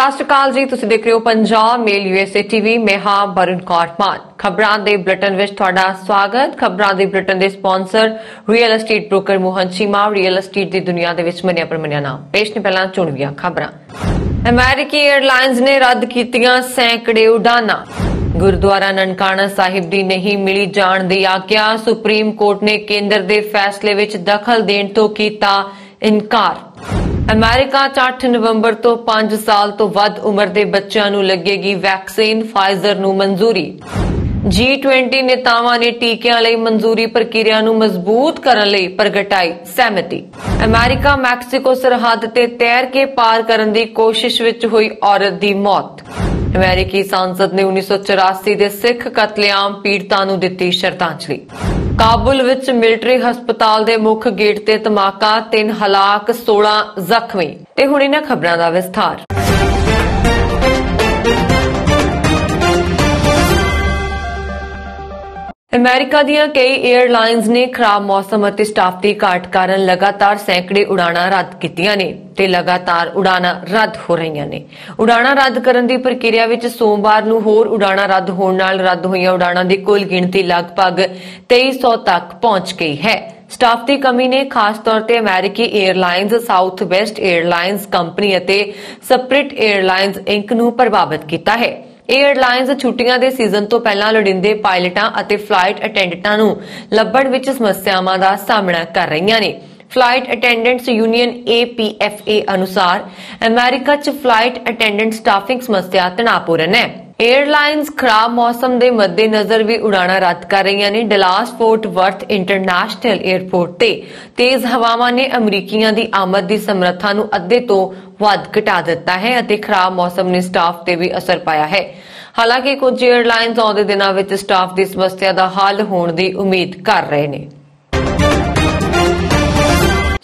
ਸਤਿ ਸ਼੍ਰੀ ਅਕਾਲ ਜੀ, ਤੁਸੀਂ ਦੇਖ ਰਹੇ ਹੋ ਪੰਜਾਬ ਮੇਲ USA ਟੀਵੀ। ਮੈਂ ਹਾਂ ਵਰੁਣ ਕੌਰ ਮਾਨ। ਖਬਰਾਂ ਦੇ ਬੁਲੇਟਿਨ ਵਿੱਚ ਤੁਹਾਡਾ ਸਵਾਗਤ। ਖਬਰਾਂ ਦੇ ਬੁਲੇਟਿਨ ਦੇ sponsor real estate broker Mohan Cheema. Real estate ਦੀ ਦੁਨੀਆ ਦੇ ਵਿੱਚ ਮੰਨਿਆ ਪ੍ਰਮੰਨਿਆ ਨਾਮ। ਪੇਸ਼ ਨੇ ਪਹਿਲਾਂ ਚੁਣਵੀਆਂ ਖਬਰਾਂ। ਅਮਰੀਕੀ 에ਅਰਲਾਈਨਸ ਨੇ ਰੱਦ ਕੀਤੀਆਂ ਸੈਂਕੜੇ ਉਡਾਨਾਂ। ਗੁਰਦੁਆਰਾ ਨਨਕਾਣਾ ਸਾਹਿਬ ਦੀ ਨਹੀਂ ਮਿਲੀ ਜਾਣ ਦੀ ਆਗਿਆ। ਸੁਪਰੀਮ ਕੋਰਟ ਨੇ ਕੇਂਦਰ ਦੇ ਫੈਸਲੇ ਵਿੱਚ ਦਖਲ ਦੇਣ ਤੋਂ ਕੀਤਾ ਇਨਕਾਰ। ਅਮਰੀਕਾ 'ਚ 8 ਨਵੰਬਰ ਤੋਂ 5 ਸਾਲ ਤੋਂ ਵੱਧ ਉਮਰ ਦੇ ਬੱਚਿਆਂ ਨੂੰ ਲੱਗੇਗੀ ਵੈਕਸੀਨ। ਫਾਈਜ਼ਰ ਨੂੰ ਮਨਜ਼ੂਰੀ। G20 ਨੇਤਾਵਾਂ ਨੇ ਟੀਕਿਆਂ ਲਈ ਮਨਜ਼ੂਰੀ ਪ੍ਰਕਿਰਿਆ ਨੂੰ ਮਜ਼ਬੂਤ ਕਰਨ ਲਈ ਪ੍ਰਗਟਾਈ ਸਹਿਮਤੀ। ਅਮਰੀਕਾ ਮੈਕਸੀਕੋ ਸਰਹੱਦ ਤੇ ਤੈਰ ਕੇ ਪਾਰ ਕਰਨ ਦੀ ਕੋਸ਼ਿਸ਼ ਵਿੱਚ ਹੋਈ ਔਰਤ ਦੀ ਮੌਤ। ਅਮਰੀਕੀ ਸੰਸਦ ਨੇ 1984 ਦੇ ਸਿੱਖ ਕਤਲੇਆਮ ਪੀੜਤਾਂ ਨੂੰ ਦਿੱਤੀ ਸ਼ਰਧਾਂਜਲੀ। ਕਾਬੁਲ ਵਿੱਚ ਮਿਲਟਰੀ ਹਸਪਤਾਲ ਦੇ ਮੁੱਖ ਗੇਟ ਤੇ ਧਮਾਕਾ, 3 ਹਲਾਕ 16 ਜ਼ਖਮੀ। ਤੇ ਹੁਣ ਇਹਨਾਂ ਖਬਰਾਂ ਦਾ ਵਿਸਥਾਰ। ਅਮਰੀਕਾ ਦੀਆਂ ਕਈ 에ਅਰਲਾਈਨਸ ਨੇ ਖਰਾਬ ਮੌਸਮ ਅਤੇ ਸਟਾਫ ਦੀ ਘਾਟ ਕਾਰਨ ਲਗਾਤਾਰ ਸੈਂਕੜੇ ਉਡਾਣਾਂ ਰੱਦ ਕੀਤੀਆਂ ਨੇ ਤੇ ਲਗਾਤਾਰ ਉਡਾਣਾਂ ਰੱਦ ਹੋ ਰਹੀਆਂ ਨੇ। ਉਡਾਣਾਂ ਰੱਦ ਕਰਨ ਦੀ ਪ੍ਰਕਿਰਿਆ ਵਿੱਚ ਸੋਮਵਾਰ ਨੂੰ ਹੋਰ ਉਡਾਣਾਂ ਰੱਦ ਹੋਣ ਨਾਲ ਰੱਦ ਹੋਈਆਂ ਉਡਾਣਾਂ ਦੀ ਕੁੱਲ ਗਿਣਤੀ ਲਗਭਗ 2300 ਤੱਕ ਪਹੁੰਚ ਗਈ ਹੈ। ਸਟਾਫ ਦੀ ਕਮੀ ਨੇ ਖਾਸ ਤੌਰ ਤੇ ਅਮਰੀਕੀ airlines, south West airlines company ਅਤੇ ਸਪਿਰਿਟ 에ਅਰਲਾਈਨਸ ਇੰਕ ਨੂੰ ਪ੍ਰਭਾਵਿਤ ਕੀਤਾ ਹੈ। 에ਅਰਲਾਈਨਸ ਛੁੱਟੀਆਂ ਦੇ ਸੀਜ਼ਨ ਤੋਂ ਪਹਿਲਾਂ ਲੋੜੀਂਦੇ ਪਾਇਲਟਾਂ ਅਤੇ ਫਲਾਈਟ ਅਟੈਂਡੈਂਟਾਂ ਨੂੰ ਲੱਭਣ ਵਿੱਚ ਸਮੱਸਿਆਵਾਂ ਦਾ ਸਾਹਮਣਾ ਕਰ ਰਹੀਆਂ ਨੇ। ਫਲਾਈਟ ਅਟੈਂਡੈਂਟਸ ਯੂਨੀਅਨ APFA ਅਨੁਸਾਰ ਅਮਰੀਕਾ 'ਚ ਫਲਾਈਟ ਅਟੈਂਡੈਂਟ ਸਟਾਫਿੰਗ ਸਮੱਸਿਆ ਤਣਾਅਪੂਰਨ ਹੈ। 에ਅਰਲਾਈਨਸ ਖਰਾਬ ਮੌਸਮ ਦੇ ਮੱਦੇਨਜ਼ਰ ਵੀ ਉਡਾਣਾਂ ਰੱਦ ਕਰ ਰਹੀਆਂ ਨੇ। Dallas fort worth international airport ਤੇ ਤੇਜ਼ ਹਵਾਵਾਂ ਨੇ ਅਮਰੀਕੀਆਂ ਦੀ ਆਮਦ ਦੀ ਸਮਰੱਥਾ ਨੂੰ ਅੱਧੇ ਤੋਂ ਵੱਧ ਘਟਾ ਦਿੱਤਾ ਹੈ ਅਤੇ ਖਰਾਬ ਮੌਸਮ ਨੇ ਸਟਾਫ ਤੇ ਵੀ ਅਸਰ ਪਾਇਆ ਹੈ। ਹਾਲਾਂਕਿ ਕੁਝ 에ਅਰਲਾਈਨਸ ਆਉਂਦੇ ਦਿਨਾਂ ਵਿੱਚ ਸਟਾਫ ਦੀ ਸਮੱਸਿਆ ਦਾ ਹੱਲ ਹੋਣ ਦੀ ਉਮੀਦ ਕਰ ਰਹੇ ਨੇ।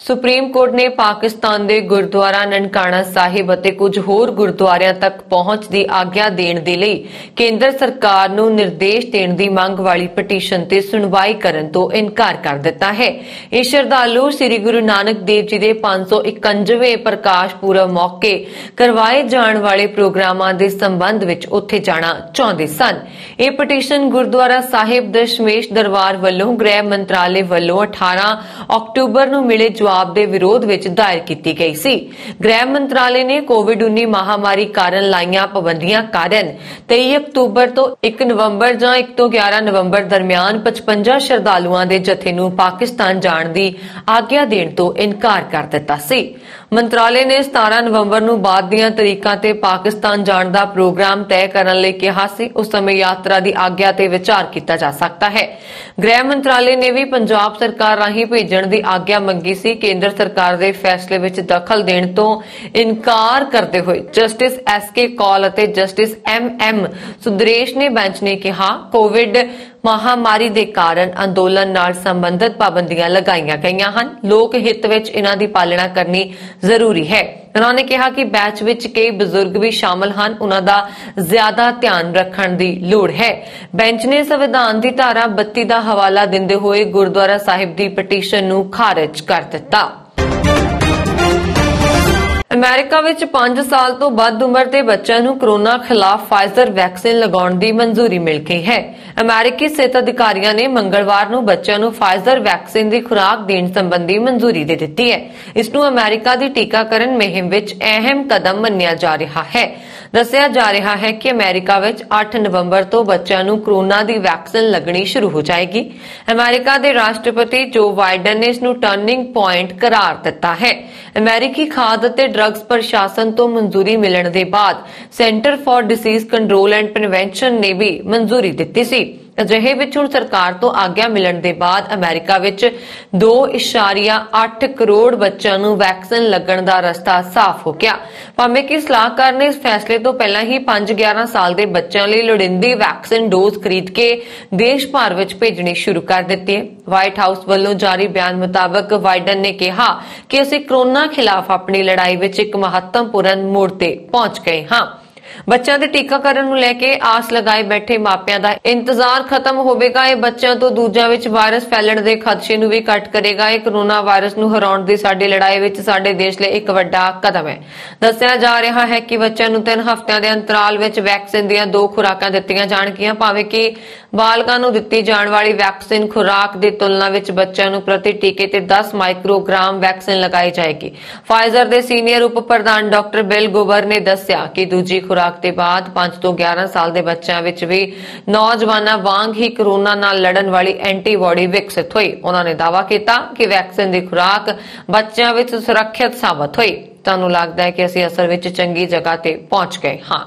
ਸੁਪਰੀਮ ਕੋਰਟ ਨੇ ਪਾਕਿਸਤਾਨ ਦੇ ਗੁਰਦੁਆਰਾ ਨਨਕਾਣਾ ਸਾਹਿਬ ਅਤੇ ਕੁਝ ਹੋਰ ਗੁਰਦੁਆਰਿਆਂ ਤੱਕ ਪਹੁੰਚ ਦੀ ਆਗਿਆ ਦੇਣ ਦੇ ਲਈ ਕੇਂਦਰ ਸਰਕਾਰ ਨੂੰ ਨਿਰਦੇਸ਼ ਦੇਣ ਦੀ ਮੰਗ ਵਾਲੀ ਪਟੀਸ਼ਨ ਤੇ ਸੁਣਵਾਈ ਕਰਨ ਤੋਂ ਇਨਕਾਰ ਕਰ ਦਿੱਤਾ ਹੈ। ਇਹ ਸ਼ਰਧਾਲੂ ਸ੍ਰੀ ਗੁਰੂ ਨਾਨਕ ਦੇਵ ਜੀ ਦੇ 551ਵੇਂ ਪ੍ਰਕਾਸ਼ ਪੁਰਬ ਮੌਕੇ ਕਰਵਾਏ ਜਾਣ ਵਾਲੇ ਪ੍ਰੋਗਰਾਮਾਂ ਦੇ ਸੰਬੰਧ ਵਿੱਚ ਉੱਥੇ ਜਾਣਾ ਚਾਹੁੰਦੇ ਸਨ। ਇਹ ਪਟੀਸ਼ਨ ਗੁਰਦੁਆਰਾ ਸਾਹਿਬ ਦਸ਼ਮੇਸ਼ ਦਰਬਾਰ ਵੱਲੋਂ ਗ੍ਰਹਿ ਮੰਤਰਾਲੇ ਵੱਲੋਂ 18 ਅਕਤੂਬਰ ਨੂੰ ਮਿਲੇ ਜਵਾਬ ਦੇ ਵਿਰੋਧ ਵਿੱਚ ਦਾਇਰ ਕੀਤੀ ਗਈ ਸੀ। ਗ੍ਰਹਿ ਮੰਤਰਾਲੇ ਨੇ ਕੋਵਿਡ-19 ਮਹਾਮਾਰੀ ਕਾਰਨ ਲਾਈਆਂ ਪਾਬੰਦੀਆਂ ਕਾਰਨ 23 ਅਕਤੂਬਰ ਤੋਂ 1 ਨਵੰਬਰ ਜਾਂ 1 ਤੋਂ 11 ਨਵੰਬਰ ਦਰਮਿਆਨ 55 ਸ਼ਰਧਾਲੂਆਂ ਦੇ ਜਥੇ ਨੂੰ ਪਾਕਿਸਤਾਨ ਜਾਣ ਦੀ ਆਗਿਆ ਦੇਣ ਤੋਂ ਇਨਕਾਰ ਕਰ ਦਿੱਤਾ ਸੀ। ਮੰਤਰਾਲੇ ਨੇ 17 ਨਵੰਬਰ ਨੂੰ ਬਾਅਦ ਦੀਆਂ ਤਰੀਕਾਂ ਤੇ ਪਾਕਿਸਤਾਨ ਜਾਣ ਦਾ ਪ੍ਰੋਗਰਾਮ ਤੈਅ ਕਰਨ ਲਈ ਕਿਹਾ ਸੀ। ਉਸ ਸਮੇਂ ਯਾਤਰਾ ਦੀ ਆਗਿਆ ਤੇ ਵਿਚਾਰ ਕੀਤਾ ਜਾ ਸਕਦਾ ਹੈ। ਗ੍ਰਹਿ ਮੰਤਰਾਲੇ ਨੇ ਵੀ ਪੰਜਾਬ ਸਰਕਾਰ ਰਾਹੀਂ ਭੇਜਣ ਦੀ ਆਗਿਆ ਮੰਗੀ ਸੀ। ਕੇਂਦਰ ਸਰਕਾਰ ਦੇ ਫੈਸਲੇ ਵਿੱਚ ਦਖਲ ਦੇਣ ਤੋਂ ਇਨਕਾਰ ਕਰਦੇ ਹੋਏ ਜਸਟਿਸ SK ਕੌਲ ਅਤੇ ਜਸਟਿਸ MM ਸੁਦਰੇਸ਼ ਨੇ ਬੈਂਚ ਨੇ ਕਿਹਾ, ਕੋਵਿਡ ਮਹਾਮਾਰੀ ਦੇ ਕਾਰਨ ਅੰਦੋਲਨ ਨਾਲ ਸੰਬੰਧਿਤ ਪਾਬੰਦੀਆਂ ਲਗਾਈਆਂ ਗਈਆਂ ਹਨ। ਲੋਕ ਹਿੱਤ ਵਿੱਚ ਇਹਨਾਂ ਦੀ ਪਾਲਣਾ ਕਰਨੀ ਜ਼ਰੂਰੀ ਹੈ। ਉਹਨਾਂ ਨੇ ਕਿਹਾ ਕਿ ਬੈਂਚ ਵਿੱਚ ਕਈ ਬਜ਼ੁਰਗ ਵੀ ਸ਼ਾਮਲ ਹਨ, ਉਹਨਾਂ ਦਾ ਜ਼ਿਆਦਾ ਧਿਆਨ ਰੱਖਣ ਦੀ ਲੋੜ ਹੈ। ਬੈਂਚ ਨੇ ਸੰਵਿਧਾਨ ਦੀ ਧਾਰਾ 32 ਦਾ ਹਵਾਲਾ ਦਿੰਦੇ ਹੋਏ ਗੁਰਦੁਆਰਾ ਸਾਹਿਬ ਦੀ ਪਟੀਸ਼ਨ ਨੂੰ ਖਾਰਜ ਕਰ ਦਿੱਤਾ। ਅਮਰੀਕਾ ਵਿੱਚ 5 ਸਾਲ ਤੋਂ ਵੱਧ ਉਮਰ ਦੇ ਬੱਚਿਆਂ ਨੂੰ ਕੋਰੋਨਾ ਖਿਲਾਫ ਫਾਈਜ਼ਰ ਵੈਕਸੀਨ ਲਗਾਉਣ ਦੀ ਮਨਜ਼ੂਰੀ ਮਿਲ ਗਈ ਹੈ। ਅਮਰੀਕੀ ਸਿਹਤ ਅਧਿਕਾਰੀਆਂ ਨੇ ਮੰਗਲਵਾਰ ਨੂੰ ਬੱਚਿਆਂ ਨੂੰ ਫਾਈਜ਼ਰ ਵੈਕਸੀਨ ਦੀ ਖੁਰਾਕ ਦੇਣ ਸੰਬੰਧੀ ਮਨਜ਼ੂਰੀ ਦੇ ਦਿੱਤੀ ਹੈ। ਇਸ ਨੂੰ ਅਮਰੀਕਾ ਦੀ ਟੀਕਾਕਰਨ ਮੁਹਿੰਮ ਵਿੱਚ ਅਹਿਮ ਕਦਮ ਮੰਨਿਆ ਜਾ ਰਿਹਾ ਹੈ। ਦੱਸਿਆ ਜਾ ਰਿਹਾ ਹੈ ਕਿ ਅਮਰੀਕਾ ਵਿੱਚ 8 ਨਵੰਬਰ ਤੋਂ ਬੱਚਿਆਂ ਨੂੰ ਕੋਰੋਨਾ ਦੀ ਵੈਕਸੀਨ ਲੱਗਣੀ ਸ਼ੁਰੂ ਹੋ ਜਾਏਗੀ। ਅਮਰੀਕਾ ਦੇ ਰਾਸ਼ਟਰਪਤੀ ਜੋ ਬਾਈਡਨ ਨੇ ਇਸ ਨੂੰ ਟਰਨਿੰਗ ਪੁਆਇੰਟ ਕਰਾਰ ਦਿੱਤਾ ਹੈ। ਅਮਰੀਕੀ ਖਾਦ ਅਤੇ ਡਰੱਗਸ ਪ੍ਰਸ਼ਾਸਨ ਤੋਂ ਮਨਜ਼ੂਰੀ ਮਿਲਣ ਦੇ ਬਾਅਦ centre for disease control and prevention ਨੇ ਵੀ ਮਨਜ਼ੂਰੀ ਦਿੱਤੀ ਸੀ। ਅਜਿਹੇ ਵਿੱਚ ਹੁਣ ਸਰਕਾਰ ਤੋਂ ਆਗਿਆ ਮਿਲਣ ਦੇ ਬਾਅਦ ਅਮਰੀਕਾ ਵਿੱਚ 2.8 ਕਰੋੜ ਬੱਚਿਆਂ ਨੂੰ ਵੈਕਸੀਨ ਲੱਗਣ ਦਾ ਰਸਤਾ ਸਾਫ਼ ਹੋ ਗਿਆ। ਭਾਵੇਂ ਕਿ ਸਲਾਹਕਾਰ ਨੇ ਇਸ ਫੈਸਲੇ ਤੋਂ ਪਹਿਲਾਂ ਹੀ 5-11 ਸਾਲ ਦੇ ਬੱਚਿਆਂ ਲਈ ਲੋੜੀਂਦੀ ਵੈਕਸੀਨ ਡੋਜ਼ ਖਰੀਦ ਕੇ ਦੇਸ਼ ਭਰ ਵਿੱਚ ਭੇਜਣੀ ਸ਼ੁਰੂ ਕਰ ਦਿੱਤੀ ਹੈ। ਵਾਈਟ ਹਾਊਸ ਵੱਲੋਂ ਜਾਰੀ ਬਿਆਨ ਮੁਤਾਬਕ ਬਾਈਡਨ ਨੇ ਕਿਹਾ ਕਿ ਅਸੀਂ ਕੋਰੋਨਾ ਖਿਲਾਫ ਆਪਣੀ ਲੜਾਈ ਵਿੱਚ ਇੱਕ ਮਹੱਤਵਪੂਰਨ ਮੋੜ ਤੇ ਪਹੁੰਚ ਗਏ ਹਾਂ। ਬੱਚਿਆਂ ਦੇ ਟੀਕਾਕਰਨ ਨੂੰ ਲੈ ਕੇ ਆਸ ਲਗਾਏ ਬੈਠੇ ਮਾਪਿਆਂ ਦਾ ਇੰਤਜ਼ਾਰ ਖਤਮ ਹੋਵੇਗਾ। ਇਹ ਬੱਚਿਆਂ ਤੋਂ ਦੂਜਿਆਂ ਵਿੱਚ ਵਾਇਰਸ ਫੈਲਣ ਦੇ ਖਦਸ਼ੇ ਨੂੰ ਵੀ ਘੱਟ ਕਰੇਗਾ। ਇਹ ਕੋਰੋਨਾ ਵਾਇਰਸ ਨੂੰ ਹਰਾਉਣ ਦੀ ਸਾਡੀ ਲੜਾਈ ਵਿੱਚ ਸਾਡੇ ਦੇਸ਼ ਲਈ ਇੱਕ ਵੱਡਾ ਕਦਮ ਹੈ। ਦੱਸਿਆ ਜਾ ਰਿਹਾ ਹੈ ਕਿ ਬੱਚਿਆਂ ਨੂੰ 3 ਹਫ਼ਤਿਆਂ ਦੇ ਅੰਤਰਾਲ ਵਿੱਚ ਵੈਕਸੀਨ ਦੀਆਂ 2 ਖੁਰਾਕਾਂ ਦਿੱਤੀਆਂ ਜਾਣਗੀਆਂ। ਭਾਵੇਂ ਕਿ ਬਾਲਗਾਂ ਨੂੰ ਦਿੱਤੀ ਜਾਣ ਵਾਲੀ ਵੈਕਸੀਨ ਖੁਰਾਕ ਦੀ ਤੁਲਨਾ ਵਿੱਚ ਬੱਚਿਆਂ ਨੂੰ ਪ੍ਰਤੀ ਟੀਕੇ ਤੇ 10 ਮਾਈਕਰੋਗ੍ਰਾਮ ਵੈਕਸੀਨ ਲਗਾਈ ਜਾਏਗੀ। ਫਾਈਜ਼ਰ ਦੇ ਸੀਨੀਅਰ ਉਪ ਪ੍ਰਧਾਨ ਡਾਕਟਰ ਬਿਲ ਗੋਬਰ ਨੇ ਦੱਸਿਆ ਕਿ ਦੂਜੀ ਖੁਰਾਕ ਦੇ ਬਾਅਦ 5 ਤੋਂ 11 ਸਾਲ ਦੇ ਬੱਚਿਆਂ ਵਿੱਚ ਵੀ ਨੌਜਵਾਨਾਂ ਵਾਂਗ ਹੀ ਕੋਰੋਨਾ ਨਾਲ ਲੜਨ ਵਾਲੀ ਐਂਟੀਬਾਡੀ ਵਿਕਸਿਤ ਹੋਈ। ਉਹਨਾਂ ਨੇ ਦਾਅਵਾ ਕੀਤਾ ਕਿ ਵੈਕਸੀਨ ਦੀ ਖੁਰਾਕ ਬੱਚਿਆਂ ਵਿੱਚ ਸੁਰੱਖਿਅਤ ਸਾਬਤ ਹੋਈ। ਤੁਹਾਨੂੰ ਲੱਗਦਾ ਹੈ ਕਿ ਅਸੀਂ ਅਸਲ ਵਿੱਚ ਚੰਗੀ ਜਗ੍ਹਾ ਤੇ ਪਹੁੰਚ ਗਏ ਹਾਂ।